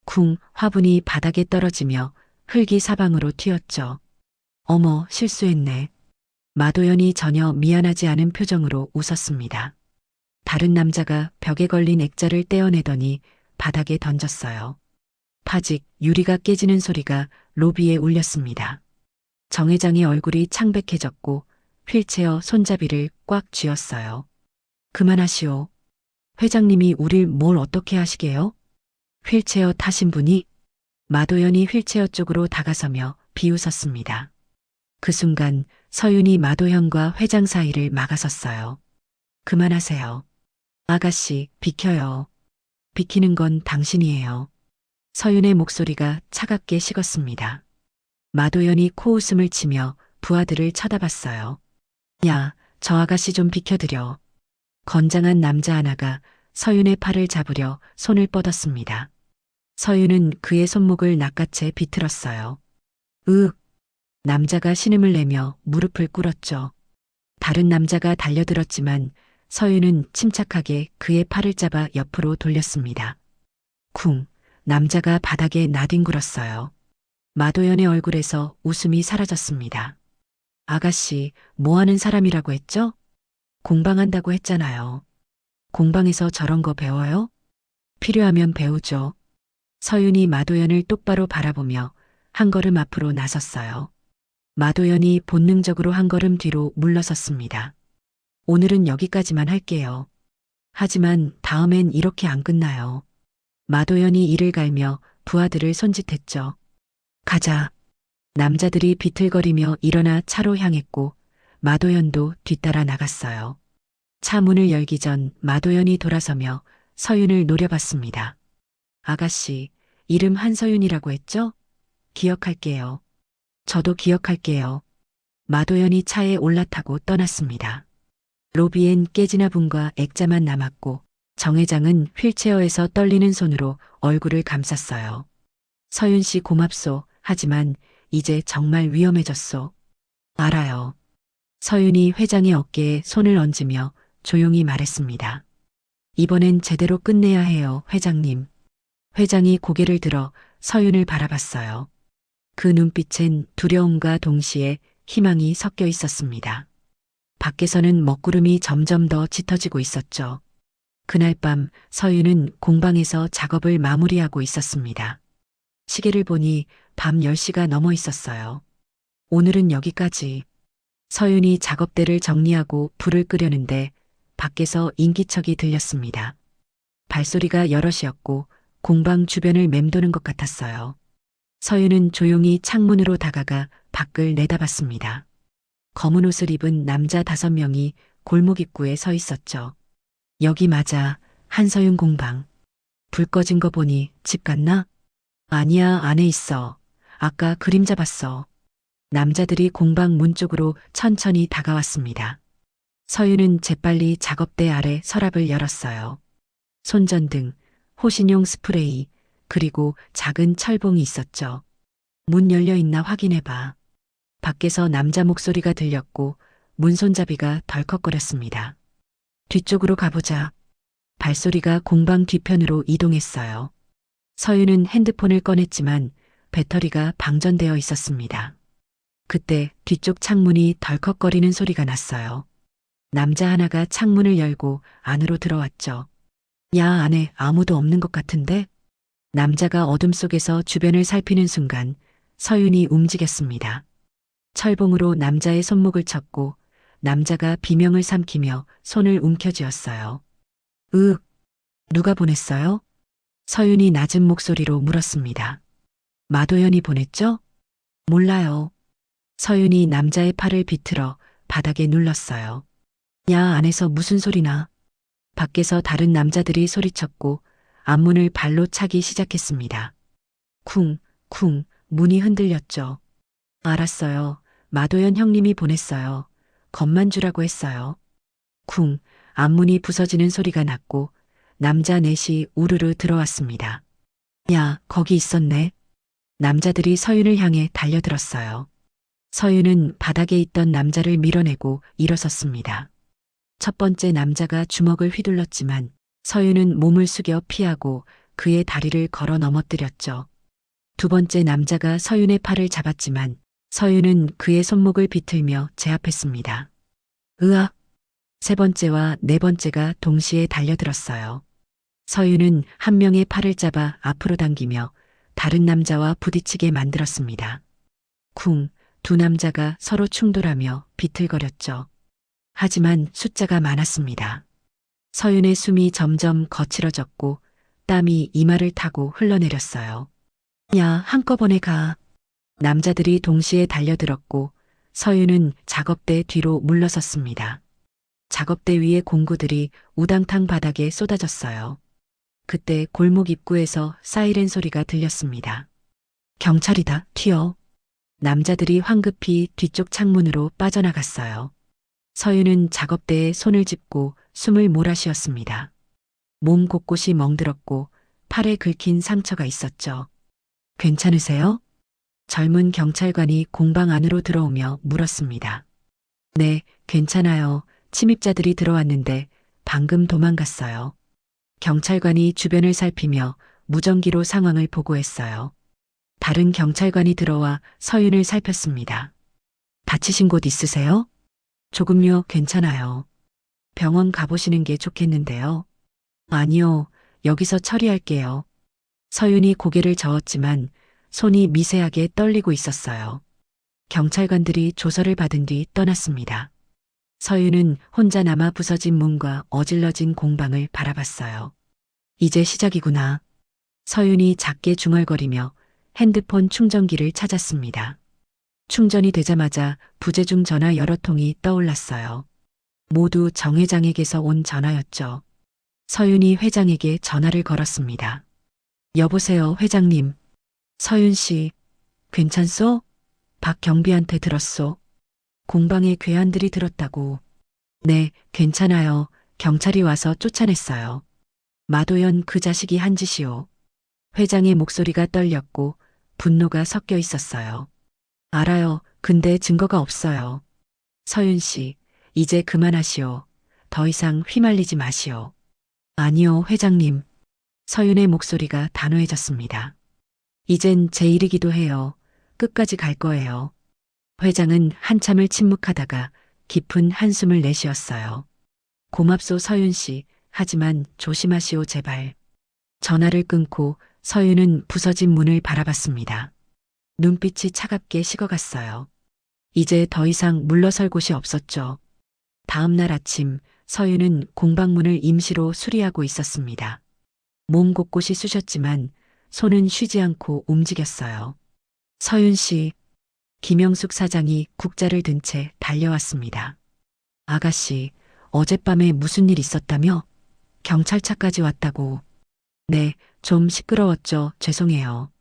쿵 화분이 바닥에 떨어지며 흙이 사방으로 튀었죠. 어머, 실수했네. 마도연이 전혀 미안하지 않은 표정으로 웃었습니다. 다른 남자가 벽에 걸린 액자를 떼어내더니 바닥에 던졌어요. 파직, 유리가 깨지는 소리가 로비에 울렸습니다. 정 회장의 얼굴이 창백해졌고 휠체어 손잡이를 꽉 쥐었어요. 그만하시오. 회장님이 우릴 뭘 어떻게 하시게요? 휠체어 타신 분이? 마도연이 휠체어 쪽으로 다가서며 비웃었습니다. 그 순간 서윤이 마도현과 회장 사이를 막아섰어요. 그만하세요. 아가씨, 비켜요. 비키는 건 당신이에요. 서윤의 목소리가 차갑게 식었습니다. 마도연이 코웃음을 치며 부하들을 쳐다봤어요. 야, 저 아가씨 좀 비켜드려. 건장한 남자 하나가 서윤의 팔을 잡으려 손을 뻗었습니다. 서윤은 그의 손목을 낚아채 비틀었어요. 으윽. 남자가 신음을 내며 무릎을 꿇었죠. 다른 남자가 달려들었지만 서윤은 침착하게 그의 팔을 잡아 옆으로 돌렸습니다. 쿵. 남자가 바닥에 나뒹굴었어요. 마도연의 얼굴에서 웃음이 사라졌습니다. 아가씨, 뭐 하는 사람이라고 했죠? 공방한다고 했잖아요. 공방에서 저런 거 배워요? 필요하면 배우죠. 서윤이 마도연을 똑바로 바라보며 한 걸음 앞으로 나섰어요. 마도연이 본능적으로 한 걸음 뒤로 물러섰습니다. 오늘은 여기까지만 할게요. 하지만 다음엔 이렇게 안 끝나요. 마도연이 이를 갈며 부하들을 손짓했죠. 가자. 남자들이 비틀거리며 일어나 차로 향했고 마도연도 뒤따라 나갔어요. 차 문을 열기 전 마도연이 돌아서며 서윤을 노려봤습니다. 아가씨, 이름 한서윤이라고 했죠? 기억할게요. 저도 기억할게요. 마도연이 차에 올라타고 떠났습니다. 로비엔 깨진 화분과 액자만 남았고 정 회장은 휠체어에서 떨리는 손으로 얼굴을 감쌌어요. 서윤 씨 고맙소. 하지만 이제 정말 위험해졌소. 알아요. 서윤이 회장의 어깨에 손을 얹으며 조용히 말했습니다. 이번엔 제대로 끝내야 해요, 회장님. 회장이 고개를 들어 서윤을 바라봤어요. 그 눈빛엔 두려움과 동시에 희망이 섞여 있었습니다. 밖에서는 먹구름이 점점 더 짙어지고 있었죠. 그날 밤 서윤은 공방에서 작업을 마무리하고 있었습니다. 시계를 보니 밤 10시가 넘어 있었어요. 오늘은 여기까지. 서윤이 작업대를 정리하고 불을 끄려는데 밖에서 인기척이 들렸습니다. 발소리가 여럿이었고 공방 주변을 맴도는 것 같았어요. 서윤은 조용히 창문으로 다가가 밖을 내다봤습니다. 검은 옷을 입은 남자 5명이 골목 입구에 서 있었죠. 여기 맞아, 한서윤 공방. 불 꺼진 거 보니 집 갔나? 아니야, 안에 있어. 아까 그림자 봤어. 남자들이 공방 문 쪽으로 천천히 다가왔습니다. 서윤은 재빨리 작업대 아래 서랍을 열었어요. 손전등, 호신용 스프레이, 그리고 작은 철봉이 있었죠. 문 열려 있나 확인해봐. 밖에서 남자 목소리가 들렸고 문 손잡이가 덜컥거렸습니다. 뒤쪽으로 가보자. 발소리가 공방 뒤편으로 이동했어요. 서윤은 핸드폰을 꺼냈지만 배터리가 방전되어 있었습니다. 그때 뒤쪽 창문이 덜컥거리는 소리가 났어요. 남자 하나가 창문을 열고 안으로 들어왔죠. 야, 안에 아무도 없는 것 같은데? 남자가 어둠 속에서 주변을 살피는 순간 서윤이 움직였습니다. 철봉으로 남자의 손목을 쳤고 남자가 비명을 삼키며 손을 움켜쥐었어요. 누가 보냈어요? 서윤이 낮은 목소리로 물었습니다. 마도연이 보냈죠? 몰라요. 서윤이 남자의 팔을 비틀어 바닥에 눌렀어요. 야, 안에서 무슨 소리나? 밖에서 다른 남자들이 소리쳤고 앞문을 발로 차기 시작했습니다. 쿵, 문이 흔들렸죠. 알았어요. 마도연 형님이 보냈어요. 겁만 주라고 했어요. 쿵, 앞문이 부서지는 소리가 났고 남자 넷이 우르르 들어왔습니다. 야, 거기 있었네. 남자들이 서윤을 향해 달려들었어요. 서윤은 바닥에 있던 남자를 밀어내고 일어섰습니다. 첫 번째 남자가 주먹을 휘둘렀지만 서윤은 몸을 숙여 피하고 그의 다리를 걸어 넘어뜨렸죠. 두 번째 남자가 서윤의 팔을 잡았지만 서윤은 그의 손목을 비틀며 제압했습니다. 으악! 세 번째와 네 번째가 동시에 달려들었어요. 서윤은 한 명의 팔을 잡아 앞으로 당기며 다른 남자와 부딪히게 만들었습니다. 쿵! 두 남자가 서로 충돌하며 비틀거렸죠. 하지만 숫자가 많았습니다. 서윤의 숨이 점점 거칠어졌고 땀이 이마를 타고 흘러내렸어요. 야, 한꺼번에 가. 남자들이 동시에 달려들었고 서윤은 작업대 뒤로 물러섰습니다. 작업대 위의 공구들이 우당탕 바닥에 쏟아졌어요. 그때 골목 입구에서 사이렌 소리가 들렸습니다. 경찰이다, 튀어. 남자들이 황급히 뒤쪽 창문으로 빠져나갔어요. 서윤은 작업대에 손을 짚고 숨을 몰아쉬었습니다. 몸 곳곳이 멍들었고 팔에 긁힌 상처가 있었죠. 괜찮으세요? 젊은 경찰관이 공방 안으로 들어오며 물었습니다. 네, 괜찮아요. 침입자들이 들어왔는데 방금 도망갔어요. 경찰관이 주변을 살피며 무전기로 상황을 보고했어요. 다른 경찰관이 들어와 서윤을 살폈습니다. 다치신 곳 있으세요? 조금요, 괜찮아요. 병원 가보시는 게 좋겠는데요. 아니요, 여기서 처리할게요. 서윤이 고개를 저었지만 손이 미세하게 떨리고 있었어요. 경찰관들이 조서를 받은 뒤 떠났습니다. 서윤은 혼자 남아 부서진 문과 어질러진 공방을 바라봤어요. 이제 시작이구나. 서윤이 작게 중얼거리며 핸드폰 충전기를 찾았습니다. 충전이 되자마자 부재중 전화 여러 통이 떠올랐어요. 모두 정 회장에게서 온 전화였죠. 서윤이 회장에게 전화를 걸었습니다. 여보세요, 회장님. 서윤 씨, 괜찮소? 박 경비한테 들었소. 공방에 괴한들이 들었다고. 네, 괜찮아요. 경찰이 와서 쫓아냈어요. 마도연 그 자식이 한 짓이요. 회장의 목소리가 떨렸고 분노가 섞여 있었어요. 알아요. 근데 증거가 없어요. 서윤 씨, 이제 그만하시오. 더 이상 휘말리지 마시오. 아니요, 회장님. 서윤의 목소리가 단호해졌습니다. 이젠 제 일이기도 해요. 끝까지 갈 거예요. 회장은 한참을 침묵하다가 깊은 한숨을 내쉬었어요. 고맙소, 서윤 씨. 하지만 조심하시오, 제발. 전화를 끊고 서윤은 부서진 문을 바라봤습니다. 눈빛이 차갑게 식어갔어요. 이제 더 이상 물러설 곳이 없었죠. 다음 날 아침 서윤은 공방문을 임시로 수리하고 있었습니다. 몸 곳곳이 쑤셨지만 손은 쉬지 않고 움직였어요. 서윤 씨, 김영숙 사장이 국자를 든 채 달려왔습니다. 아가씨, 어젯밤에 무슨 일 있었다며? 경찰차까지 왔다고. 네, 좀 시끄러웠죠. 죄송해요.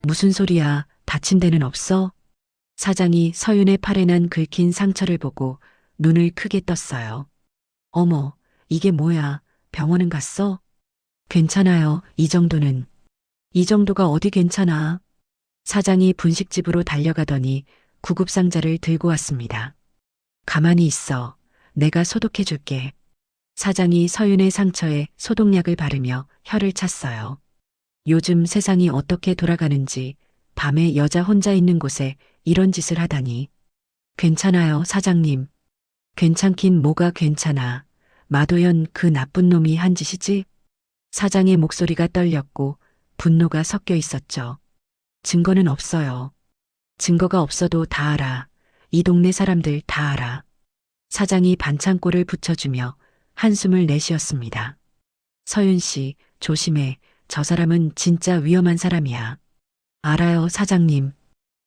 무슨 소리야, 다친 데는 없어? 사장이 서윤의 팔에 난 긁힌 상처를 보고 눈을 크게 떴어요. 어머, 이게 뭐야, 병원은 갔어? 괜찮아요, 이 정도는. 이 정도가 어디 괜찮아. 사장이 분식집으로 달려가더니 구급상자를 들고 왔습니다. 가만히 있어. 내가 소독해 줄게. 사장이 서윤의 상처에 소독약을 바르며 혀를 찼어요. 요즘 세상이 어떻게 돌아가는지 밤에 여자 혼자 있는 곳에 이런 짓을 하다니. 괜찮아요, 사장님. 괜찮긴 뭐가 괜찮아. 마도연 그 나쁜 놈이 한 짓이지? 사장의 목소리가 떨렸고 분노가 섞여 있었죠. 증거는 없어요. 증거가 없어도 다 알아. 이 동네 사람들 다 알아. 사장이 반창고를 붙여주며 한숨을 내쉬었습니다. 서윤 씨, 조심해. 저 사람은 진짜 위험한 사람이야. 알아요, 사장님.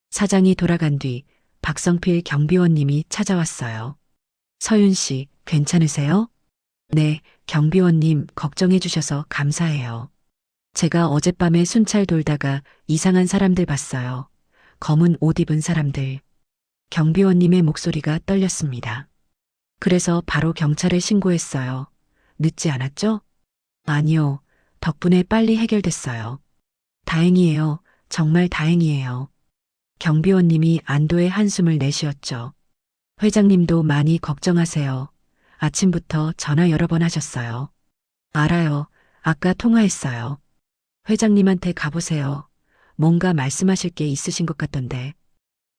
사장이 돌아간 뒤 박성필 경비원님이 찾아왔어요. 서윤 씨, 괜찮으세요? 네, 경비원님 걱정해 주셔서 감사해요. 제가 어젯밤에 순찰 돌다가 이상한 사람들 봤어요. 검은 옷 입은 사람들. 경비원님의 목소리가 떨렸습니다. 그래서 바로 경찰에 신고했어요. 늦지 않았죠? 아니요. 덕분에 빨리 해결됐어요. 다행이에요. 정말 다행이에요. 경비원님이 안도의 한숨을 내쉬었죠. 회장님도 많이 걱정하세요. 아침부터 전화 여러 번 하셨어요. 알아요. 아까 통화했어요. 회장님한테 가보세요. 뭔가 말씀하실 게 있으신 것 같던데.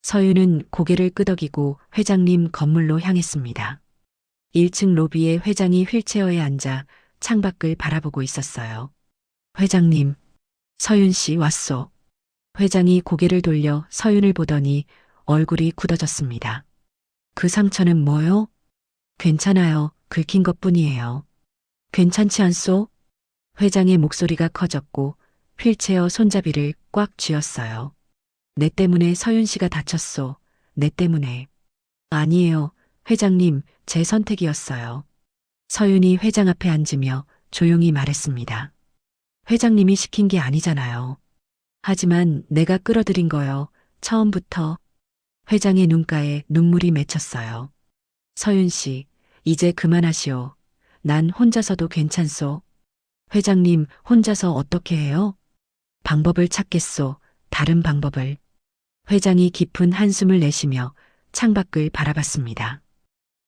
서윤은 고개를 끄덕이고 회장님 건물로 향했습니다. 1층 로비에 회장이 휠체어에 앉아 창밖을 바라보고 있었어요. 회장님, 서윤 씨 왔소. 회장이 고개를 돌려 서윤을 보더니 얼굴이 굳어졌습니다. 그 상처는 뭐요? 괜찮아요. 긁힌 것뿐이에요. 괜찮지 않소? 회장의 목소리가 커졌고 휠체어 손잡이를 꽉 쥐었어요. 내 때문에 서윤 씨가 다쳤소. 내 때문에. 아니에요. 회장님, 제 선택이었어요. 서윤이 회장 앞에 앉으며 조용히 말했습니다. 회장님이 시킨 게 아니잖아요. 하지만 내가 끌어들인 거요. 처음부터. 회장의 눈가에 눈물이 맺혔어요. 서윤 씨, 이제 그만하시오. 난 혼자서도 괜찮소. 회장님, 혼자서 어떻게 해요? 방법을 찾겠소. 다른 방법을. 회장이 깊은 한숨을 내쉬며 창밖을 바라봤습니다.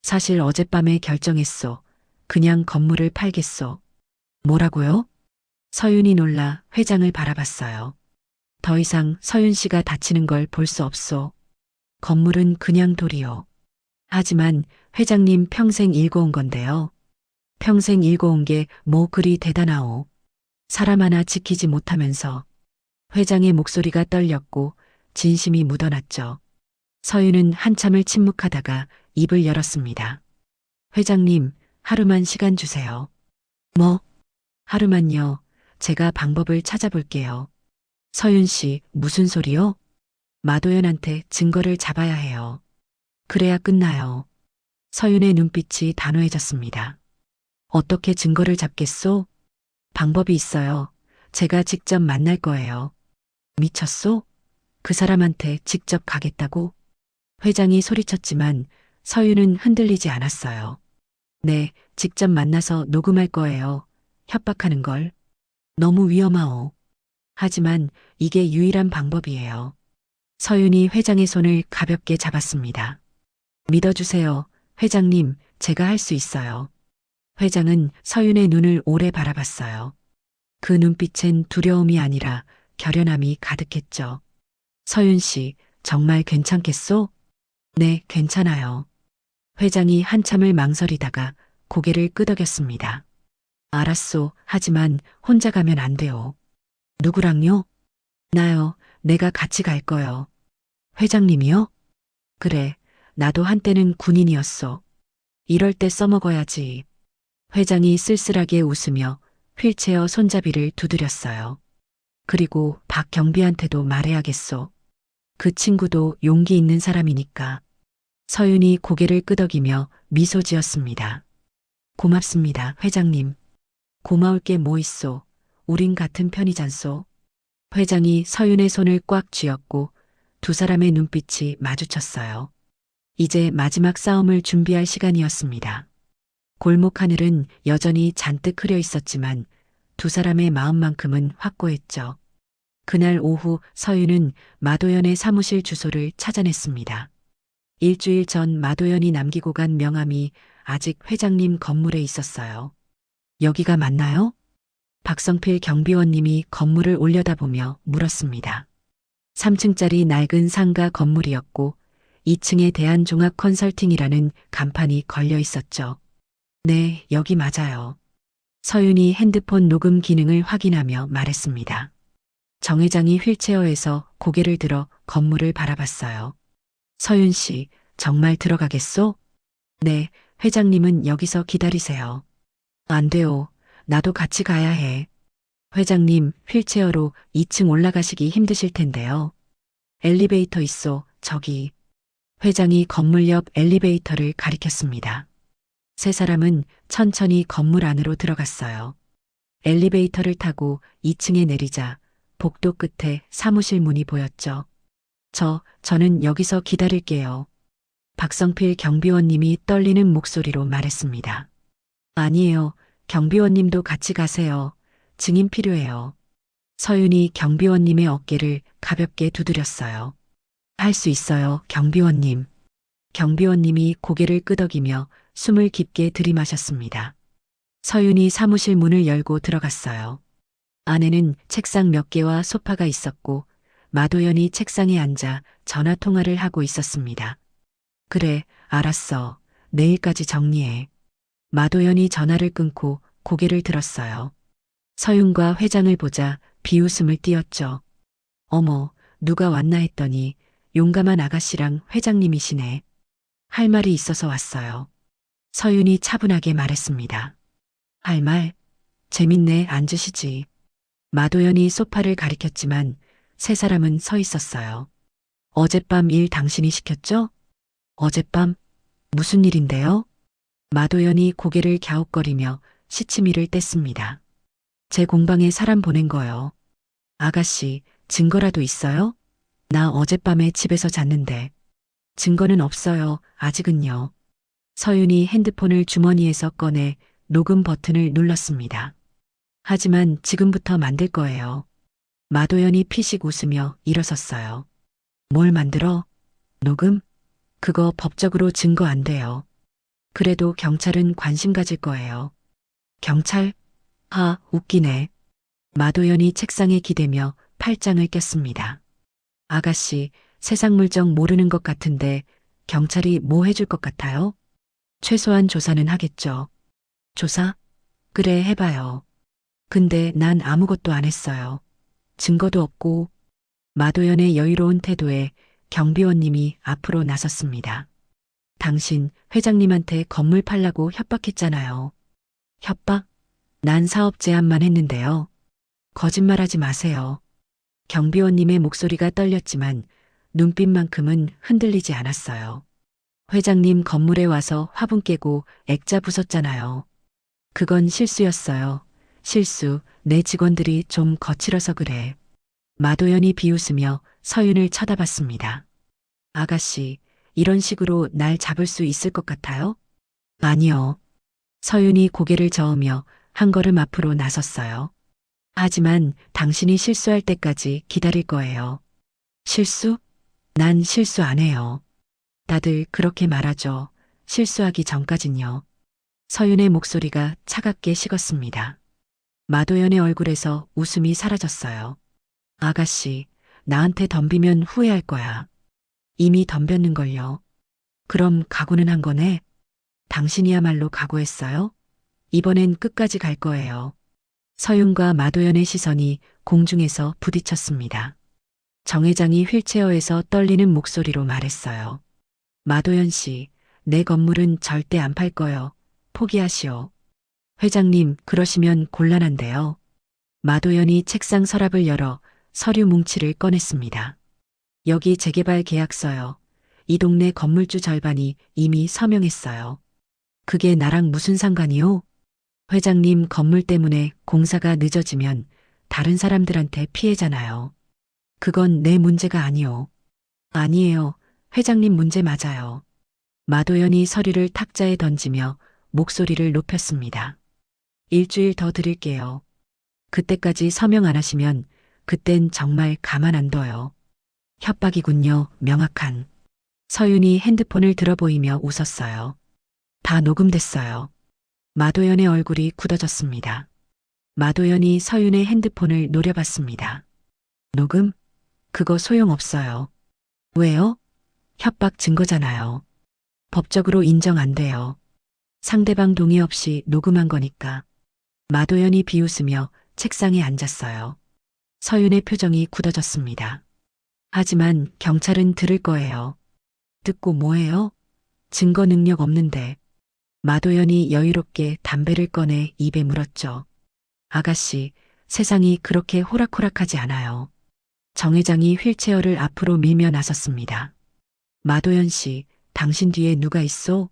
사실 어젯밤에 결정했소. 그냥 건물을 팔겠소. 뭐라고요? 서윤이 놀라 회장을 바라봤어요. 더 이상 서윤 씨가 다치는 걸 볼 수 없소. 건물은 그냥 돌이요. 하지만 회장님 평생 일궈온 건데요. 평생 일궈온 게 뭐 그리 대단하오. 사람 하나 지키지 못하면서. 회장의 목소리가 떨렸고 진심이 묻어났죠. 서윤은 한참을 침묵하다가 입을 열었습니다. 회장님, 하루만 시간 주세요. 뭐? 하루만요. 제가 방법을 찾아볼게요. 서윤 씨, 무슨 소리요? 마도연한테 증거를 잡아야 해요. 그래야 끝나요. 서윤의 눈빛이 단호해졌습니다. 어떻게 증거를 잡겠소? 방법이 있어요. 제가 직접 만날 거예요. 미쳤소? 그 사람한테 직접 가겠다고? 회장이 소리쳤지만 서윤은 흔들리지 않았어요. 네, 직접 만나서 녹음할 거예요. 협박하는 걸. 너무 위험하오. 하지만 이게 유일한 방법이에요. 서윤이 회장의 손을 가볍게 잡았습니다. 믿어주세요. 회장님, 제가 할 수 있어요. 회장은 서윤의 눈을 오래 바라봤어요. 그 눈빛엔 두려움이 아니라 결연함이 가득했죠. 서윤 씨, 정말 괜찮겠소? 네, 괜찮아요. 회장이 한참을 망설이다가 고개를 끄덕였습니다. 알았소. 하지만 혼자 가면 안 돼요. 누구랑요? 나요. 내가 같이 갈 거요. 회장님이요? 그래. 나도 한때는 군인이었어. 이럴 때 써먹어야지. 회장이 쓸쓸하게 웃으며 휠체어 손잡이를 두드렸어요. 그리고 박경비한테도 말해야겠소. 그 친구도 용기 있는 사람이니까. 서윤이 고개를 끄덕이며 미소 지었습니다. 고맙습니다, 회장님. 고마울 게 뭐 있소. 우린 같은 편이잖소. 회장이 서윤의 손을 꽉 쥐었고 두 사람의 눈빛이 마주쳤어요. 이제 마지막 싸움을 준비할 시간이었습니다. 골목 하늘은 여전히 잔뜩 흐려 있었지만 두 사람의 마음만큼은 확고했죠. 그날 오후 서윤은 마도연의 사무실 주소를 찾아냈습니다. 일주일 전 마도연이 남기고 간 명함이 아직 회장님 건물에 있었어요. 여기가 맞나요? 박성필 경비원님이 건물을 올려다보며 물었습니다. 3층짜리 낡은 상가 건물이었고 2층에 대한종합 컨설팅이라는 간판이 걸려 있었죠. 네, 여기 맞아요. 서윤이 핸드폰 녹음 기능을 확인하며 말했습니다. 정 회장이 휠체어에서 고개를 들어 건물을 바라봤어요. 서윤 씨, 정말 들어가겠소? 네, 회장님은 여기서 기다리세요. 안 돼요. 나도 같이 가야 해. 회장님, 휠체어로 2층 올라가시기 힘드실 텐데요. 엘리베이터 있어, 저기. 회장이 건물 옆 엘리베이터를 가리켰습니다. 세 사람은 천천히 건물 안으로 들어갔어요. 엘리베이터를 타고 2층에 내리자 복도 끝에 사무실 문이 보였죠. 저는 여기서 기다릴게요. 박성필 경비원님이 떨리는 목소리로 말했습니다. 아니에요. 경비원님도 같이 가세요. 증인 필요해요. 서윤이 경비원님의 어깨를 가볍게 두드렸어요. 할 수 있어요, 경비원님. 경비원님이 고개를 끄덕이며 숨을 깊게 들이마셨습니다. 서윤이 사무실 문을 열고 들어갔어요. 안에는 책상 몇 개와 소파가 있었고 마도연이 책상에 앉아 전화 통화를 하고 있었습니다. 그래, 알았어. 내일까지 정리해. 마도연이 전화를 끊고 고개를 들었어요. 서윤과 회장을 보자 비웃음을 띄었죠. 어머, 누가 왔나 했더니 용감한 아가씨랑 회장님이시네. 할 말이 있어서 왔어요. 서윤이 차분하게 말했습니다. 할 말? 재밌네, 앉으시지. 마도연이 소파를 가리켰지만 세 사람은 서 있었어요. 어젯밤 일 당신이 시켰죠? 어젯밤? 무슨 일인데요? 마도연이 고개를 갸웃거리며 시치미를 뗐습니다. 제 공방에 사람 보낸 거요. 아가씨, 증거라도 있어요? 나 어젯밤에 집에서 잤는데. 증거는 없어요, 아직은요. 서윤이 핸드폰을 주머니에서 꺼내 녹음 버튼을 눌렀습니다. 하지만 지금부터 만들 거예요. 마도연이 피식 웃으며 일어섰어요. 뭘 만들어? 녹음? 그거 법적으로 증거 안 돼요. 그래도 경찰은 관심 가질 거예요. 경찰? 아, 웃기네. 마도연이 책상에 기대며 팔짱을 꼈습니다. 아가씨, 세상 물정 모르는 것 같은데 경찰이 뭐 해줄 것 같아요? 최소한 조사는 하겠죠. 조사? 그래, 해봐요. 근데 난 아무것도 안 했어요. 증거도 없고. 마도연의 여유로운 태도에 경비원님이 앞으로 나섰습니다. 당신 회장님한테 건물 팔라고 협박했잖아요. 협박? 난 사업 제안만 했는데요. 거짓말하지 마세요. 경비원님의 목소리가 떨렸지만 눈빛만큼은 흔들리지 않았어요. 회장님 건물에 와서 화분 깨고 액자 부쉈잖아요. 그건 실수였어요. 실수, 내 직원들이 좀 거칠어서 그래. 마도연이 비웃으며 서윤을 쳐다봤습니다. 아가씨, 이런 식으로 날 잡을 수 있을 것 같아요? 아니요. 서윤이 고개를 저으며 한 걸음 앞으로 나섰어요. 하지만 당신이 실수할 때까지 기다릴 거예요. 실수? 난 실수 안 해요. 다들 그렇게 말하죠. 실수하기 전까진요. 서윤의 목소리가 차갑게 식었습니다. 마도연의 얼굴에서 웃음이 사라졌어요. 아가씨, 나한테 덤비면 후회할 거야. 이미 덤볐는걸요. 그럼 각오는 한 거네? 당신이야말로 각오했어요? 이번엔 끝까지 갈 거예요. 서윤과 마도연의 시선이 공중에서 부딪혔습니다. 정 회장이 휠체어에서 떨리는 목소리로 말했어요. 마도연 씨, 내 건물은 절대 안 팔 거요. 포기하시오. 회장님, 그러시면 곤란한데요. 마도연이 책상 서랍을 열어 서류 뭉치를 꺼냈습니다. 여기 재개발 계약서요. 이 동네 건물주 절반이 이미 서명했어요. 그게 나랑 무슨 상관이요? 회장님 건물 때문에 공사가 늦어지면 다른 사람들한테 피해잖아요. 그건 내 문제가 아니요. 아니에요. 회장님 문제 맞아요. 마도연이 서류를 탁자에 던지며 목소리를 높였습니다. 일주일 더 드릴게요. 그때까지 서명 안 하시면 그땐 정말 가만 안 둬요. 협박이군요. 명확한. 서윤이 핸드폰을 들어 보이며 웃었어요. 다 녹음됐어요. 마도연의 얼굴이 굳어졌습니다. 마도연이 서윤의 핸드폰을 노려봤습니다. 녹음? 그거 소용없어요. 왜요? 협박 증거잖아요. 법적으로 인정 안 돼요. 상대방 동의 없이 녹음한 거니까. 마도연이 비웃으며 책상에 앉았어요. 서윤의 표정이 굳어졌습니다. 하지만 경찰은 들을 거예요. 듣고 뭐해요? 증거 능력 없는데. 마도연이 여유롭게 담배를 꺼내 입에 물었죠. 아가씨, 세상이 그렇게 호락호락하지 않아요. 정 회장이 휠체어를 앞으로 밀며 나섰습니다. 마도연 씨, 당신 뒤에 누가 있어?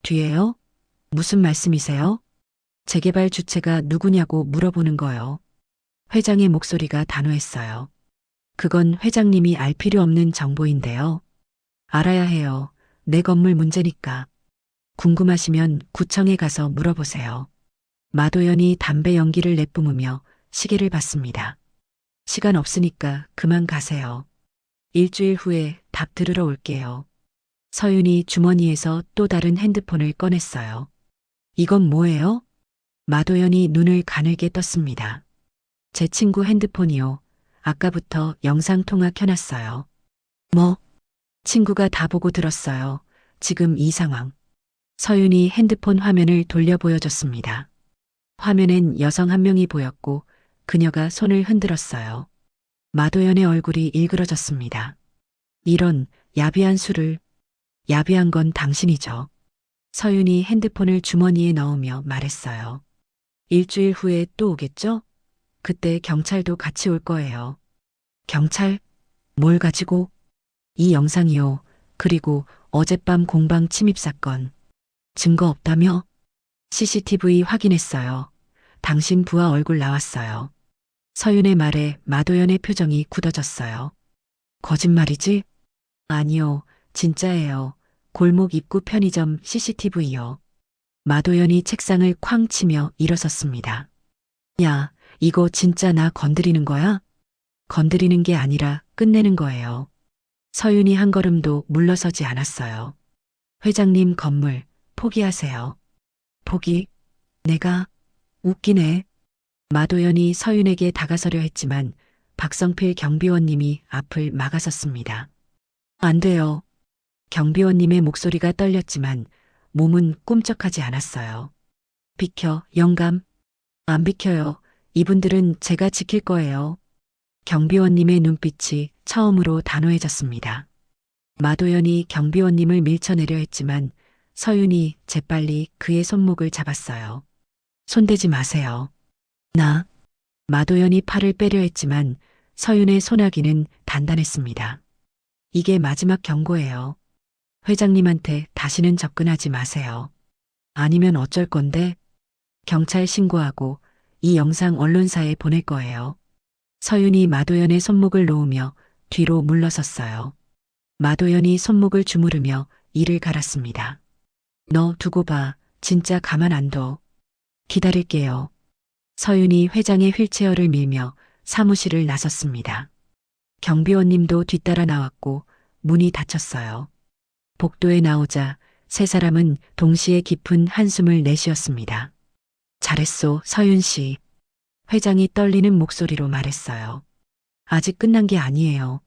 뒤에요? 무슨 말씀이세요? 재개발 주체가 누구냐고 물어보는 거요. 회장의 목소리가 단호했어요. 그건 회장님이 알 필요 없는 정보인데요. 알아야 해요. 내 건물 문제니까. 궁금하시면 구청에 가서 물어보세요. 마도연이 담배 연기를 내뿜으며 시계를 봤습니다. 시간 없으니까 그만 가세요. 일주일 후에 답 들으러 올게요. 서윤이 주머니에서 또 다른 핸드폰을 꺼냈어요. 이건 뭐예요? 마도연이 눈을 가늘게 떴습니다. 제 친구 핸드폰이요. 아까부터 영상통화 켜놨어요. 뭐? 친구가 다 보고 들었어요. 지금 이 상황. 서윤이 핸드폰 화면을 돌려 보여줬습니다. 화면엔 여성 한 명이 보였고 그녀가 손을 흔들었어요. 마도연의 얼굴이 일그러졌습니다. 이런 야비한 수를, 야비한 건 당신이죠. 서윤이 핸드폰을 주머니에 넣으며 말했어요. 일주일 후에 또 오겠죠? 그때 경찰도 같이 올 거예요. 경찰? 뭘 가지고? 이 영상이요. 그리고 어젯밤 공방 침입 사건. 증거 없다며? CCTV 확인했어요. 당신 부하 얼굴 나왔어요. 서윤의 말에 마도연의 표정이 굳어졌어요. 거짓말이지? 아니요, 진짜예요. 골목 입구 편의점 CCTV요. 마도연이 책상을 쾅 치며 일어섰습니다. 야, 이거 진짜 나 건드리는 거야? 건드리는 게 아니라 끝내는 거예요. 서윤이 한 걸음도 물러서지 않았어요. 회장님 건물 포기하세요. 포기? 내가? 웃기네. 마도연이 서윤에게 다가서려 했지만 박성필 경비원님이 앞을 막아섰습니다. 안 돼요. 경비원님의 목소리가 떨렸지만 몸은 꿈쩍하지 않았어요. 비켜, 영감. 안 비켜요. 이분들은 제가 지킬 거예요. 경비원님의 눈빛이 처음으로 단호해졌습니다. 마도연이 경비원님을 밀쳐내려 했지만 서윤이 재빨리 그의 손목을 잡았어요. 손대지 마세요. 나. 마도연이 팔을 빼려 했지만 서윤의 손아귀는 단단했습니다. 이게 마지막 경고예요. 회장님한테 다시는 접근하지 마세요. 아니면 어쩔 건데? 경찰 신고하고 이 영상 언론사에 보낼 거예요. 서윤이 마도연의 손목을 놓으며 뒤로 물러섰어요. 마도연이 손목을 주무르며 이를 갈았습니다. 너 두고 봐. 진짜 가만 안 둬. 기다릴게요. 서윤이 회장의 휠체어를 밀며 사무실을 나섰습니다. 경비원님도 뒤따라 나왔고 문이 닫혔어요. 복도에 나오자 세 사람은 동시에 깊은 한숨을 내쉬었습니다. 잘했소, 서윤 씨. 회장이 떨리는 목소리로 말했어요. 아직 끝난 게 아니에요.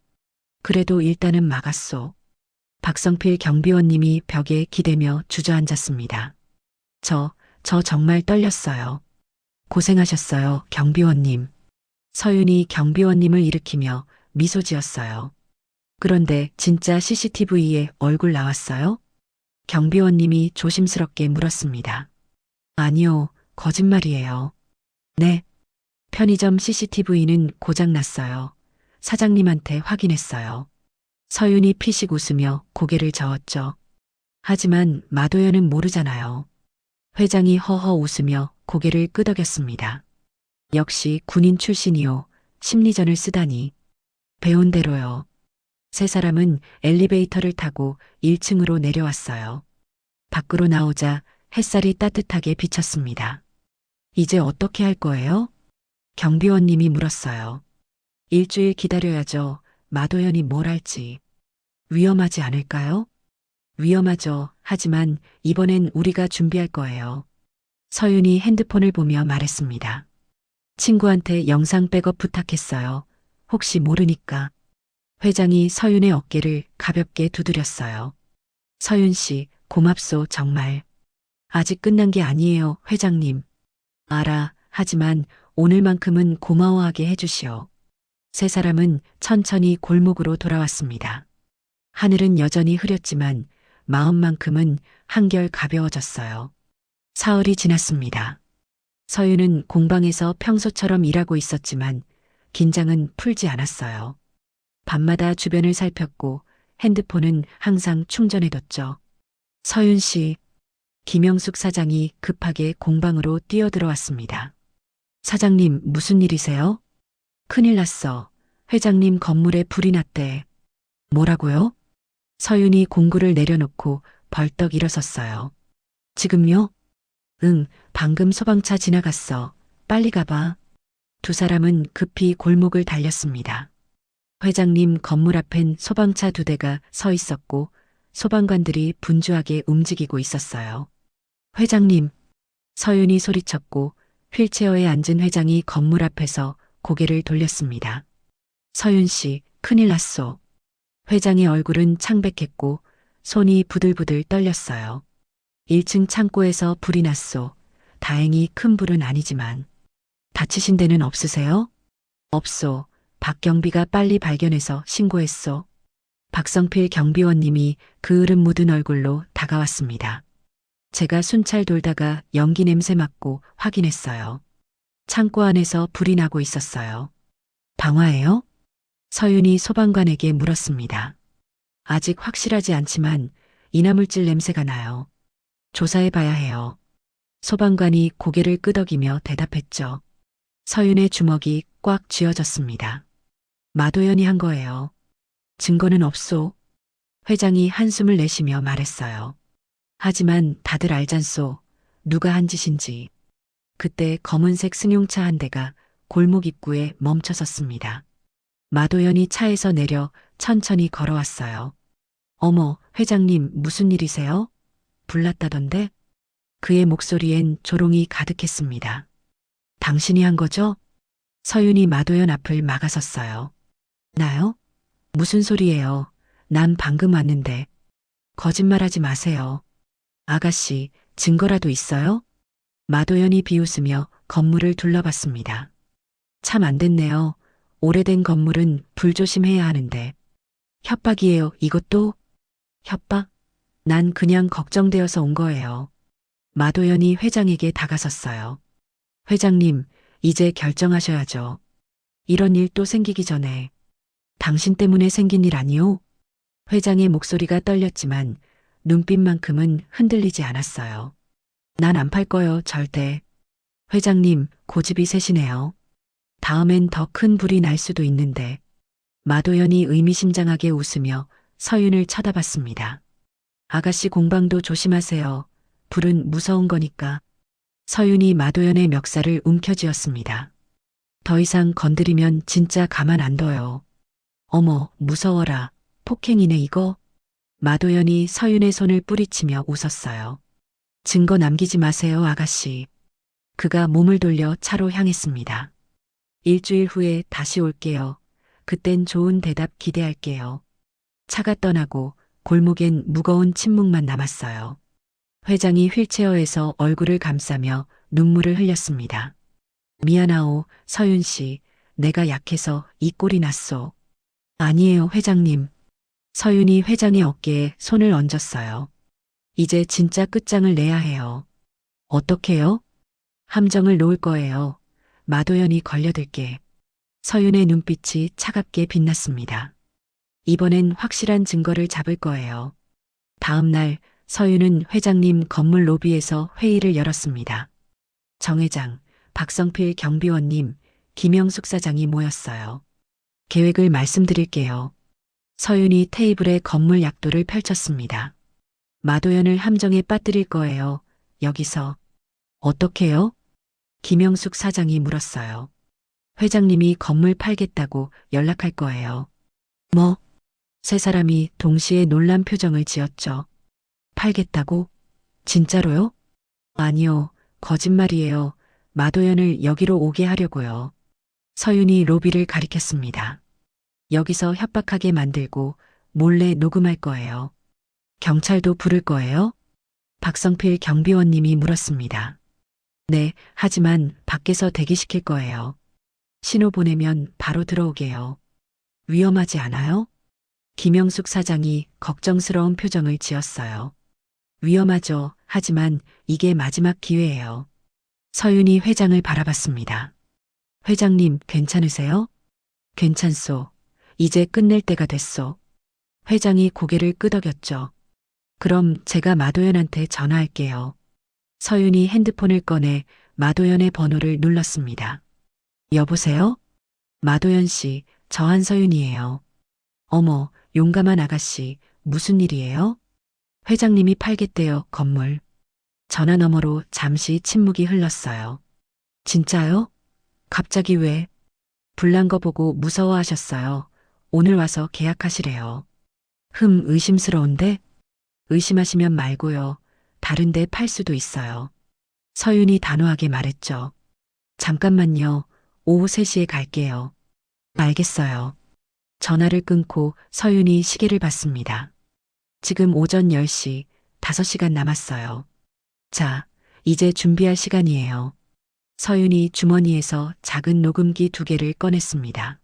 그래도 일단은 막았소. 박성필 경비원님이 벽에 기대며 주저앉았습니다. 저 정말 떨렸어요. 고생하셨어요, 경비원님. 서윤이 경비원님을 일으키며 미소 지었어요. 그런데 진짜 CCTV에 얼굴 나왔어요? 경비원님이 조심스럽게 물었습니다. 아니요, 거짓말이에요. 네. 편의점 CCTV는 고장났어요. 사장님한테 확인했어요. 서윤이 피식 웃으며 고개를 저었죠. 하지만 마도연은 모르잖아요. 회장이 허허 웃으며 고개를 끄덕였습니다. 역시 군인 출신이요. 심리전을 쓰다니. 배운 대로요. 세 사람은 엘리베이터를 타고 1층으로 내려왔어요. 밖으로 나오자 햇살이 따뜻하게 비쳤습니다. 이제 어떻게 할 거예요? 경비원님이 물었어요. 일주일 기다려야죠. 마도연이 뭘 할지. 위험하지 않을까요? 위험하죠. 하지만 이번엔 우리가 준비할 거예요. 서윤이 핸드폰을 보며 말했습니다. 친구한테 영상 백업 부탁했어요. 혹시 모르니까. 회장이 서윤의 어깨를 가볍게 두드렸어요. 서윤 씨, 고맙소, 정말. 아직 끝난 게 아니에요, 회장님. 알아, 하지만 오늘만큼은 고마워하게 해주시오. 세 사람은 천천히 골목으로 돌아왔습니다. 하늘은 여전히 흐렸지만 마음만큼은 한결 가벼워졌어요. 사흘이 지났습니다. 서윤은 공방에서 평소처럼 일하고 있었지만 긴장은 풀지 않았어요. 밤마다 주변을 살폈고 핸드폰은 항상 충전해뒀죠. 서윤 씨, 김영숙 사장이 급하게 공방으로 뛰어들어왔습니다. 사장님, 무슨 일이세요? 큰일 났어. 회장님 건물에 불이 났대. 뭐라고요? 서윤이 공구를 내려놓고 벌떡 일어섰어요. 지금요? 응, 방금 소방차 지나갔어. 빨리 가봐. 두 사람은 급히 골목을 달렸습니다. 회장님 건물 앞엔 소방차 2대가 서 있었고 소방관들이 분주하게 움직이고 있었어요. 회장님, 서윤이 소리쳤고 휠체어에 앉은 회장이 건물 앞에서 고개를 돌렸습니다. 서윤 씨, 큰일 났소. 회장의 얼굴은 창백했고 손이 부들부들 떨렸어요. 1층 창고에서 불이 났소. 다행히 큰 불은 아니지만. 다치신 데는 없으세요? 없소. 박경비가 빨리 발견해서 신고했소. 박성필 경비원님이 그을음 묻은 얼굴로 다가왔습니다. 제가 순찰 돌다가 연기 냄새 맡고 확인했어요. 창고 안에서 불이 나고 있었어요. 방화예요? 서윤이 소방관에게 물었습니다. 아직 확실하지 않지만 인화물질 냄새가 나요. 조사해 봐야 해요. 소방관이 고개를 끄덕이며 대답했죠. 서윤의 주먹이 꽉 쥐어졌습니다. 마도연이 한 거예요. 증거는 없소. 회장이 한숨을 내쉬며 말했어요. 하지만 다들 알잖소. 누가 한 짓인지. 그때 검은색 승용차 한 대가 골목 입구에 멈춰섰습니다. 마도연이 차에서 내려 천천히 걸어왔어요. 어머, 회장님 무슨 일이세요? 불났다던데? 그의 목소리엔 조롱이 가득했습니다. 당신이 한 거죠? 서윤이 마도연 앞을 막아섰어요. 나요? 무슨 소리예요? 난 방금 왔는데. 거짓말하지 마세요. 아가씨, 증거라도 있어요? 마도연이 비웃으며 건물을 둘러봤습니다. 참 안 됐네요. 오래된 건물은 불조심해야 하는데. 협박이에요, 이것도? 협박? 난 그냥 걱정되어서 온 거예요. 마도연이 회장에게 다가섰어요. 회장님, 이제 결정하셔야죠. 이런 일 또 생기기 전에. 당신 때문에 생긴 일 아니오? 회장의 목소리가 떨렸지만 눈빛만큼은 흔들리지 않았어요. 난 안 팔 거요, 절대. 회장님, 고집이 세시네요. 다음엔 더 큰 불이 날 수도 있는데. 마도연이 의미심장하게 웃으며 서윤을 쳐다봤습니다. 아가씨 공방도 조심하세요. 불은 무서운 거니까. 서윤이 마도연의 멱살을 움켜쥐었습니다. 더 이상 건드리면 진짜 가만 안 둬요. 어머, 무서워라. 폭행이네 이거. 마도연이 서윤의 손을 뿌리치며 웃었어요. 증거 남기지 마세요, 아가씨. 그가 몸을 돌려 차로 향했습니다. 일주일 후에 다시 올게요. 그땐 좋은 대답 기대할게요. 차가 떠나고 골목엔 무거운 침묵만 남았어요. 회장이 휠체어에서 얼굴을 감싸며 눈물을 흘렸습니다. 미안하오, 서윤 씨. 내가 약해서 이 꼴이 났소. 아니에요, 회장님. 서윤이 회장의 어깨에 손을 얹었어요. 이제 진짜 끝장을 내야 해요. 어떻게요? 함정을 놓을 거예요. 마도연이 걸려들게. 서윤의 눈빛이 차갑게 빛났습니다. 이번엔 확실한 증거를 잡을 거예요. 다음 날 서윤은 회장님 건물 로비에서 회의를 열었습니다. 정 회장, 박성필 경비원님, 김영숙 사장이 모였어요. 계획을 말씀드릴게요. 서윤이 테이블에 건물 약도를 펼쳤습니다. 마도연을 함정에 빠뜨릴 거예요. 여기서. 어떻게요? 김영숙 사장이 물었어요. 회장님이 건물 팔겠다고 연락할 거예요. 뭐? 세 사람이 동시에 놀란 표정을 지었죠. 팔겠다고? 진짜로요? 아니요, 거짓말이에요. 마도연을 여기로 오게 하려고요. 서윤이 로비를 가리켰습니다. 여기서 협박하게 만들고 몰래 녹음할 거예요. 경찰도 부를 거예요? 박성필 경비원님이 물었습니다. 네, 하지만 밖에서 대기시킬 거예요. 신호 보내면 바로 들어오게요. 위험하지 않아요? 김영숙 사장이 걱정스러운 표정을 지었어요. 위험하죠. 하지만 이게 마지막 기회예요. 서윤이 회장을 바라봤습니다. 회장님, 괜찮으세요? 괜찮소. 이제 끝낼 때가 됐소. 회장이 고개를 끄덕였죠. 그럼 제가 마도연한테 전화할게요. 서윤이 핸드폰을 꺼내 마도연의 번호를 눌렀습니다. 여보세요? 마도연 씨, 저 한서윤이에요. 어머, 용감한 아가씨, 무슨 일이에요? 회장님이 팔겠대요, 건물. 전화 너머로 잠시 침묵이 흘렀어요. 진짜요? 갑자기 왜? 불난 거 보고 무서워하셨어요. 오늘 와서 계약하시래요. 의심스러운데? 의심하시면 말고요. 다른 데 팔 수도 있어요. 서윤이 단호하게 말했죠. 잠깐만요. 오후 3시에 갈게요. 알겠어요. 전화를 끊고 서윤이 시계를 봤습니다. 지금 오전 10시, 5시간 남았어요. 자, 이제 준비할 시간이에요. 서윤이 주머니에서 작은 녹음기 2개를 꺼냈습니다.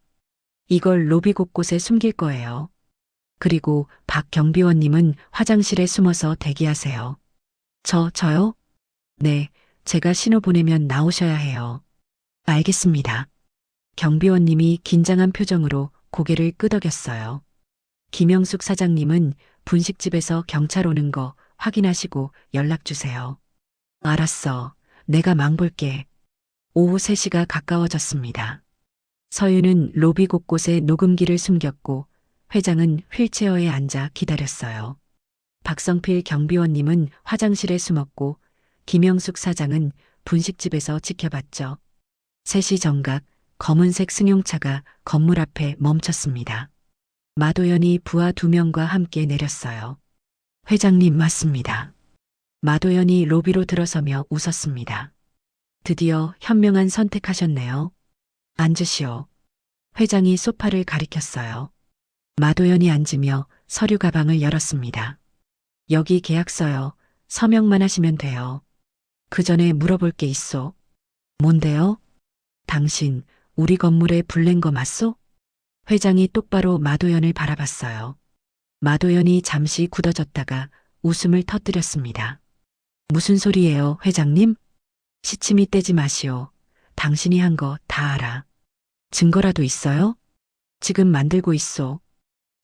이걸 로비 곳곳에 숨길 거예요. 그리고 박 경비원님은 화장실에 숨어서 대기하세요. 저요? 네, 제가 신호 보내면 나오셔야 해요. 알겠습니다. 경비원님이 긴장한 표정으로 고개를 끄덕였어요. 김영숙 사장님은 분식집에서 경찰 오는 거 확인하시고 연락 주세요. 알았어. 내가 망볼게. 오후 3시가 가까워졌습니다. 서윤은 로비 곳곳에 녹음기를 숨겼고 회장은 휠체어에 앉아 기다렸어요. 박성필 경비원님은 화장실에 숨었고 김영숙 사장은 분식집에서 지켜봤죠. 3시 정각 검은색 승용차가 건물 앞에 멈췄습니다. 마도연이 부하 2명과 함께 내렸어요. 회장님 맞습니다. 마도연이 로비로 들어서며 웃었습니다. 드디어 현명한 선택하셨네요. 앉으시오. 회장이 소파를 가리켰어요. 마도연이 앉으며 서류 가방을 열었습니다. 여기 계약서요. 서명만 하시면 돼요. 그 전에 물어볼 게 있어. 뭔데요? 당신 우리 건물에 불 낸 거 맞소? 회장이 똑바로 마도연을 바라봤어요. 마도연이 잠시 굳어졌다가 웃음을 터뜨렸습니다. 무슨 소리예요, 회장님? 시치미 떼지 마시오. 당신이 한 거 다 알아. 증거라도 있어요? 지금 만들고 있소.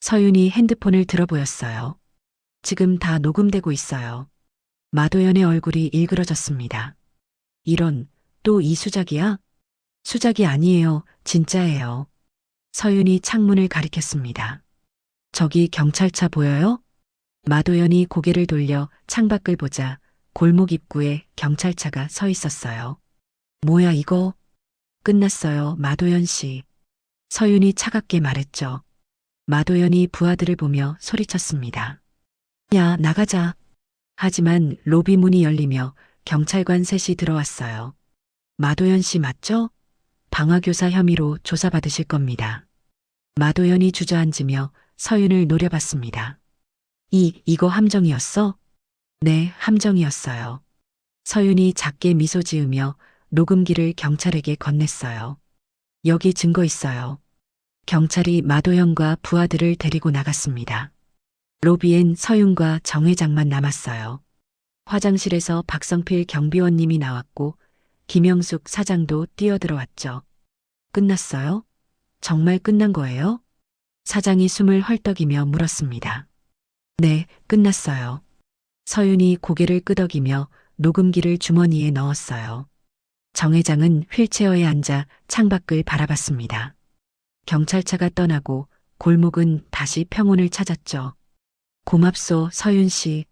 서윤이 핸드폰을 들어 보였어요. 지금 다 녹음되고 있어요. 마도연의 얼굴이 일그러졌습니다. 이런, 또 이 수작이야? 수작이 아니에요. 진짜예요. 서윤이 창문을 가리켰습니다. 저기 경찰차 보여요? 마도연이 고개를 돌려 창밖을 보자 골목 입구에 경찰차가 서 있었어요. 뭐야 이거? 끝났어요, 마도연 씨. 서윤이 차갑게 말했죠. 마도연이 부하들을 보며 소리쳤습니다. 야, 나가자. 하지만 로비 문이 열리며 경찰관 3이 들어왔어요. 마도연 씨 맞죠? 방화교사 혐의로 조사받으실 겁니다. 마도연이 주저앉으며 서윤을 노려봤습니다. 이거 함정이었어? 네, 함정이었어요. 서윤이 작게 미소 지으며 녹음기를 경찰에게 건넸어요. 여기 증거 있어요. 경찰이 마도연과 부하들을 데리고 나갔습니다. 로비엔 서윤과 정 회장만 남았어요. 화장실에서 박성필 경비원님이 나왔고 김영숙 사장도 뛰어들어왔죠. 끝났어요? 정말 끝난 거예요? 사장이 숨을 헐떡이며 물었습니다. 네, 끝났어요. 서윤이 고개를 끄덕이며 녹음기를 주머니에 넣었어요. 정 회장은 휠체어에 앉아 창밖을 바라봤습니다. 경찰차가 떠나고 골목은 다시 평온을 찾았죠. 고맙소, 서윤 씨.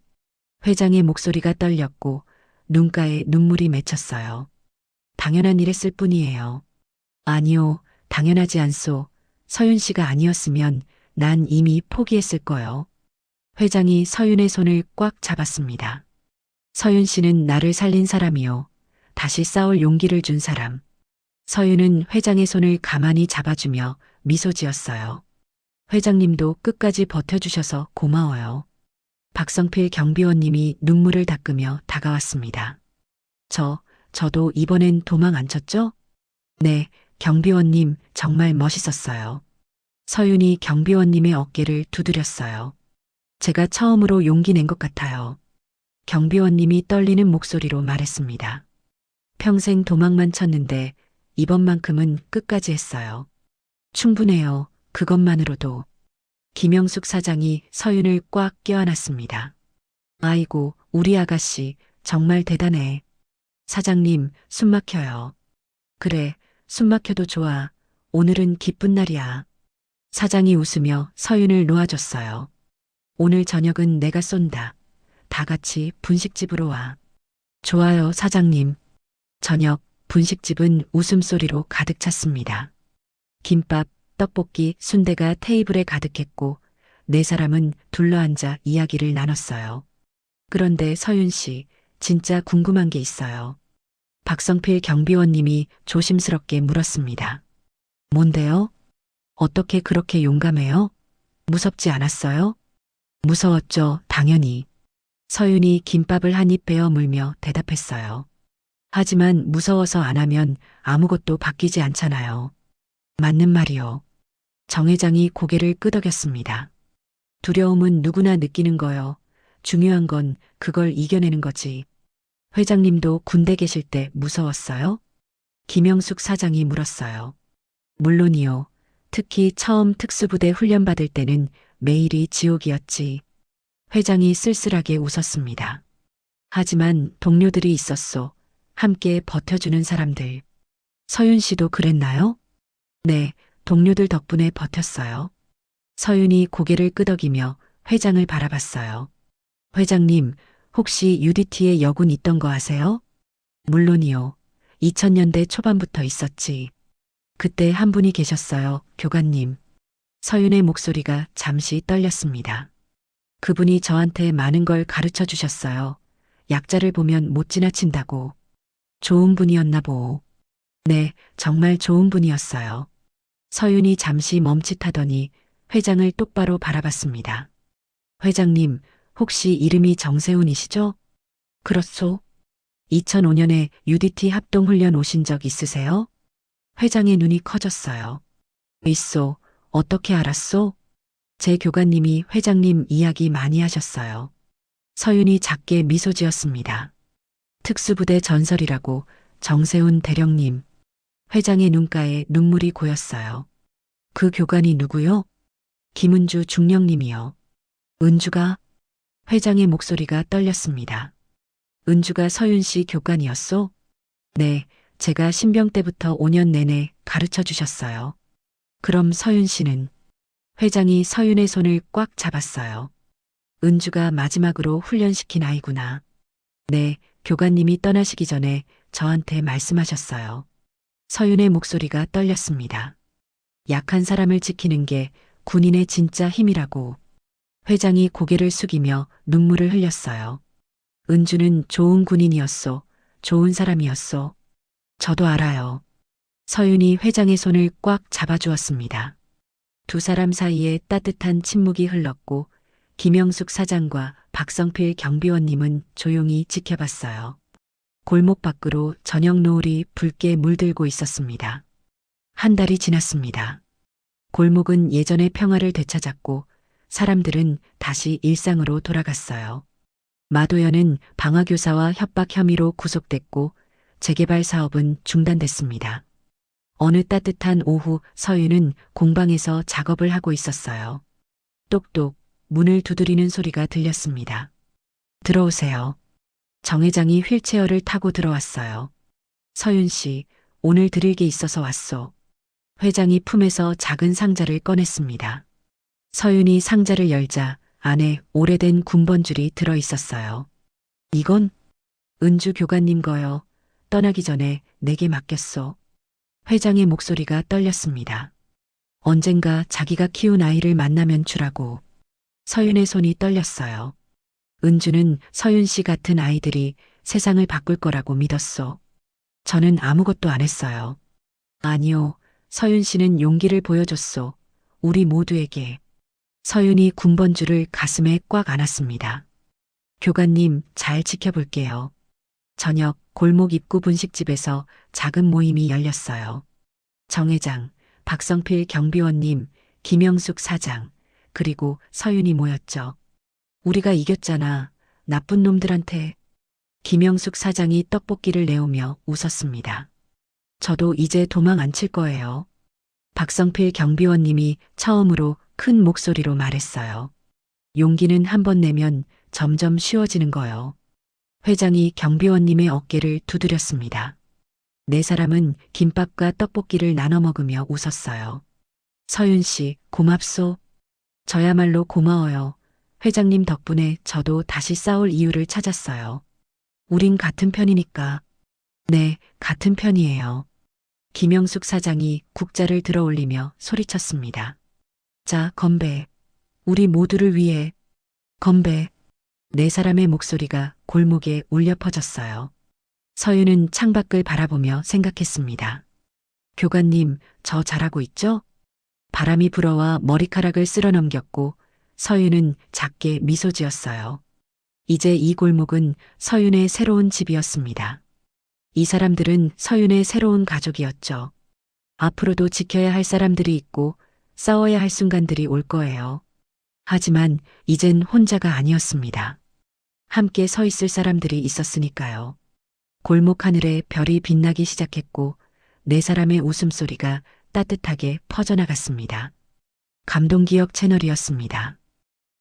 회장의 목소리가 떨렸고 눈가에 눈물이 맺혔어요. 당연한 일했을 뿐이에요. 아니요, 당연하지 않소. 서윤 씨가 아니었으면 난 이미 포기했을 거요. 회장이 서윤의 손을 꽉 잡았습니다. 서윤 씨는 나를 살린 사람이요. 다시 싸울 용기를 준 사람. 서윤은 회장의 손을 가만히 잡아주며 미소 지었어요. 회장님도 끝까지 버텨주셔서 고마워요. 박성필 경비원님이 눈물을 닦으며 다가왔습니다. 저도 이번엔 도망 안 쳤죠? 네, 경비원님 정말 멋있었어요. 서윤이 경비원님의 어깨를 두드렸어요. 제가 처음으로 용기 낸 것 같아요. 경비원님이 떨리는 목소리로 말했습니다. 평생 도망만 쳤는데 이번만큼은 끝까지 했어요. 충분해요. 그것만으로도. 김영숙 사장이 서윤을 꽉 껴안았습니다. 아이고, 우리 아가씨 정말 대단해. 사장님, 숨 막혀요. 그래, 숨 막혀도 좋아. 오늘은 기쁜 날이야. 사장이 웃으며 서윤을 놓아줬어요. 오늘 저녁은 내가 쏜다. 다 같이 분식집으로 와. 좋아요, 사장님. 저녁 분식집은 웃음소리로 가득 찼습니다. 김밥, 떡볶이, 순대가 테이블에 가득했고 4사람은 둘러앉아 이야기를 나눴어요. 그런데 서윤 씨, 진짜 궁금한 게 있어요. 박성필 경비원님이 조심스럽게 물었습니다. 뭔데요? 어떻게 그렇게 용감해요? 무섭지 않았어요? 무서웠죠, 당연히. 서윤이 김밥을 한 입 베어 물며 대답했어요. 하지만 무서워서 안 하면 아무것도 바뀌지 않잖아요. 맞는 말이요. 정 회장이 고개를 끄덕였습니다. 두려움은 누구나 느끼는 거요. 중요한 건 그걸 이겨내는 거지. 회장님도 군대 계실 때 무서웠어요? 김영숙 사장이 물었어요. 물론이요. 특히 처음 특수부대 훈련 받을 때는 매일이 지옥이었지. 회장이 쓸쓸하게 웃었습니다. 하지만 동료들이 있었소. 함께 버텨주는 사람들. 서윤 씨도 그랬나요? 네, 동료들 덕분에 버텼어요. 서윤이 고개를 끄덕이며 회장을 바라봤어요. 회장님, 혹시 UDT에 여군 있던 거 아세요? 물론이요. 2000년대 초반부터 있었지. 그때 한 분이 계셨어요, 교관님. 서윤의 목소리가 잠시 떨렸습니다. 그분이 저한테 많은 걸 가르쳐 주셨어요. 약자를 보면 못 지나친다고. 좋은 분이었나 보오. 네, 정말 좋은 분이었어요. 서윤이 잠시 멈칫하더니 회장을 똑바로 바라봤습니다. 회장님, 혹시 이름이 정세훈이시죠? 그렇소. 2005년에 UDT 합동훈련 오신 적 있으세요? 회장의 눈이 커졌어요. 있소. 어떻게 알았소? 제 교관님이 회장님 이야기 많이 하셨어요. 서윤이 작게 미소 지었습니다. 특수부대 전설이라고 정세훈 대령님. 회장의 눈가에 눈물이 고였어요. 그 교관이 누구요? 김은주 중령님이요. 은주가? 회장의 목소리가 떨렸습니다. 은주가 서윤 씨 교관이었소? 네, 제가 신병 때부터 5년 내내 가르쳐 주셨어요. 그럼 서윤 씨는? 회장이 서윤의 손을 꽉 잡았어요. 은주가 마지막으로 훈련시킨 아이구나. 네, 교관님이 떠나시기 전에 저한테 말씀하셨어요. 서윤의 목소리가 떨렸습니다. 약한 사람을 지키는 게 군인의 진짜 힘이라고. 회장이 고개를 숙이며 눈물을 흘렸어요. 은주는 좋은 군인이었소. 좋은 사람이었소. 저도 알아요. 서윤이 회장의 손을 꽉 잡아주었습니다. 두 사람 사이에 따뜻한 침묵이 흘렀고 김영숙 사장과 박성필 경비원님은 조용히 지켜봤어요. 골목 밖으로 저녁 노을이 붉게 물들고 있었습니다. 한 달이 지났습니다. 골목은 예전의 평화를 되찾았고 사람들은 다시 일상으로 돌아갔어요. 마도연은 방화교사와 협박 혐의로 구속됐고 재개발 사업은 중단됐습니다. 어느 따뜻한 오후 서윤은 공방에서 작업을 하고 있었어요. 똑똑 문을 두드리는 소리가 들렸습니다. 들어오세요. 정 회장이 휠체어를 타고 들어왔어요. 서윤 씨, 오늘 드릴 게 있어서 왔소. 회장이 품에서 작은 상자를 꺼냈습니다. 서윤이 상자를 열자 안에 오래된 군번줄이 들어 있었어요. 이건 은주 교관님 거요. 떠나기 전에 내게 맡겼소. 회장의 목소리가 떨렸습니다. 언젠가 자기가 키운 아이를 만나면 주라고. 서윤의 손이 떨렸어요. 은주는 서윤 씨 같은 아이들이 세상을 바꿀 거라고 믿었소. 저는 아무것도 안 했어요. 아니요, 서윤 씨는 용기를 보여줬소. 우리 모두에게. 서윤이 군번줄을 가슴에 꽉 안았습니다. 교관님, 잘 지켜볼게요. 저녁 골목 입구 분식집에서 작은 모임이 열렸어요. 정 회장, 박성필 경비원님, 김영숙 사장, 그리고 서윤이 모였죠. 우리가 이겼잖아. 나쁜 놈들한테. 김영숙 사장이 떡볶이를 내오며 웃었습니다. 저도 이제 도망 안 칠 거예요. 박성필 경비원님이 처음으로 큰 목소리로 말했어요. 용기는 한 번 내면 점점 쉬워지는 거요. 회장이 경비원님의 어깨를 두드렸습니다. 네 사람은 김밥과 떡볶이를 나눠 먹으며 웃었어요. 서윤 씨, 고맙소. 저야말로 고마워요. 회장님 덕분에 저도 다시 싸울 이유를 찾았어요. 우린 같은 편이니까. 네, 같은 편이에요. 김영숙 사장이 국자를 들어 올리며 소리쳤습니다. 자, 건배. 우리 모두를 위해. 건배. 네 사람의 목소리가 골목에 울려 퍼졌어요. 서윤은 창밖을 바라보며 생각했습니다. 교관님, 저 잘하고 있죠? 바람이 불어와 머리카락을 쓸어 넘겼고 서윤은 작게 미소 지었어요. 이제 이 골목은 서윤의 새로운 집이었습니다. 이 사람들은 서윤의 새로운 가족이었죠. 앞으로도 지켜야 할 사람들이 있고 싸워야 할 순간들이 올 거예요. 하지만 이젠 혼자가 아니었습니다. 함께 서 있을 사람들이 있었으니까요. 골목 하늘에 별이 빛나기 시작했고 네 사람의 웃음소리가 따뜻하게 퍼져나갔습니다. 감동기억 채널이었습니다.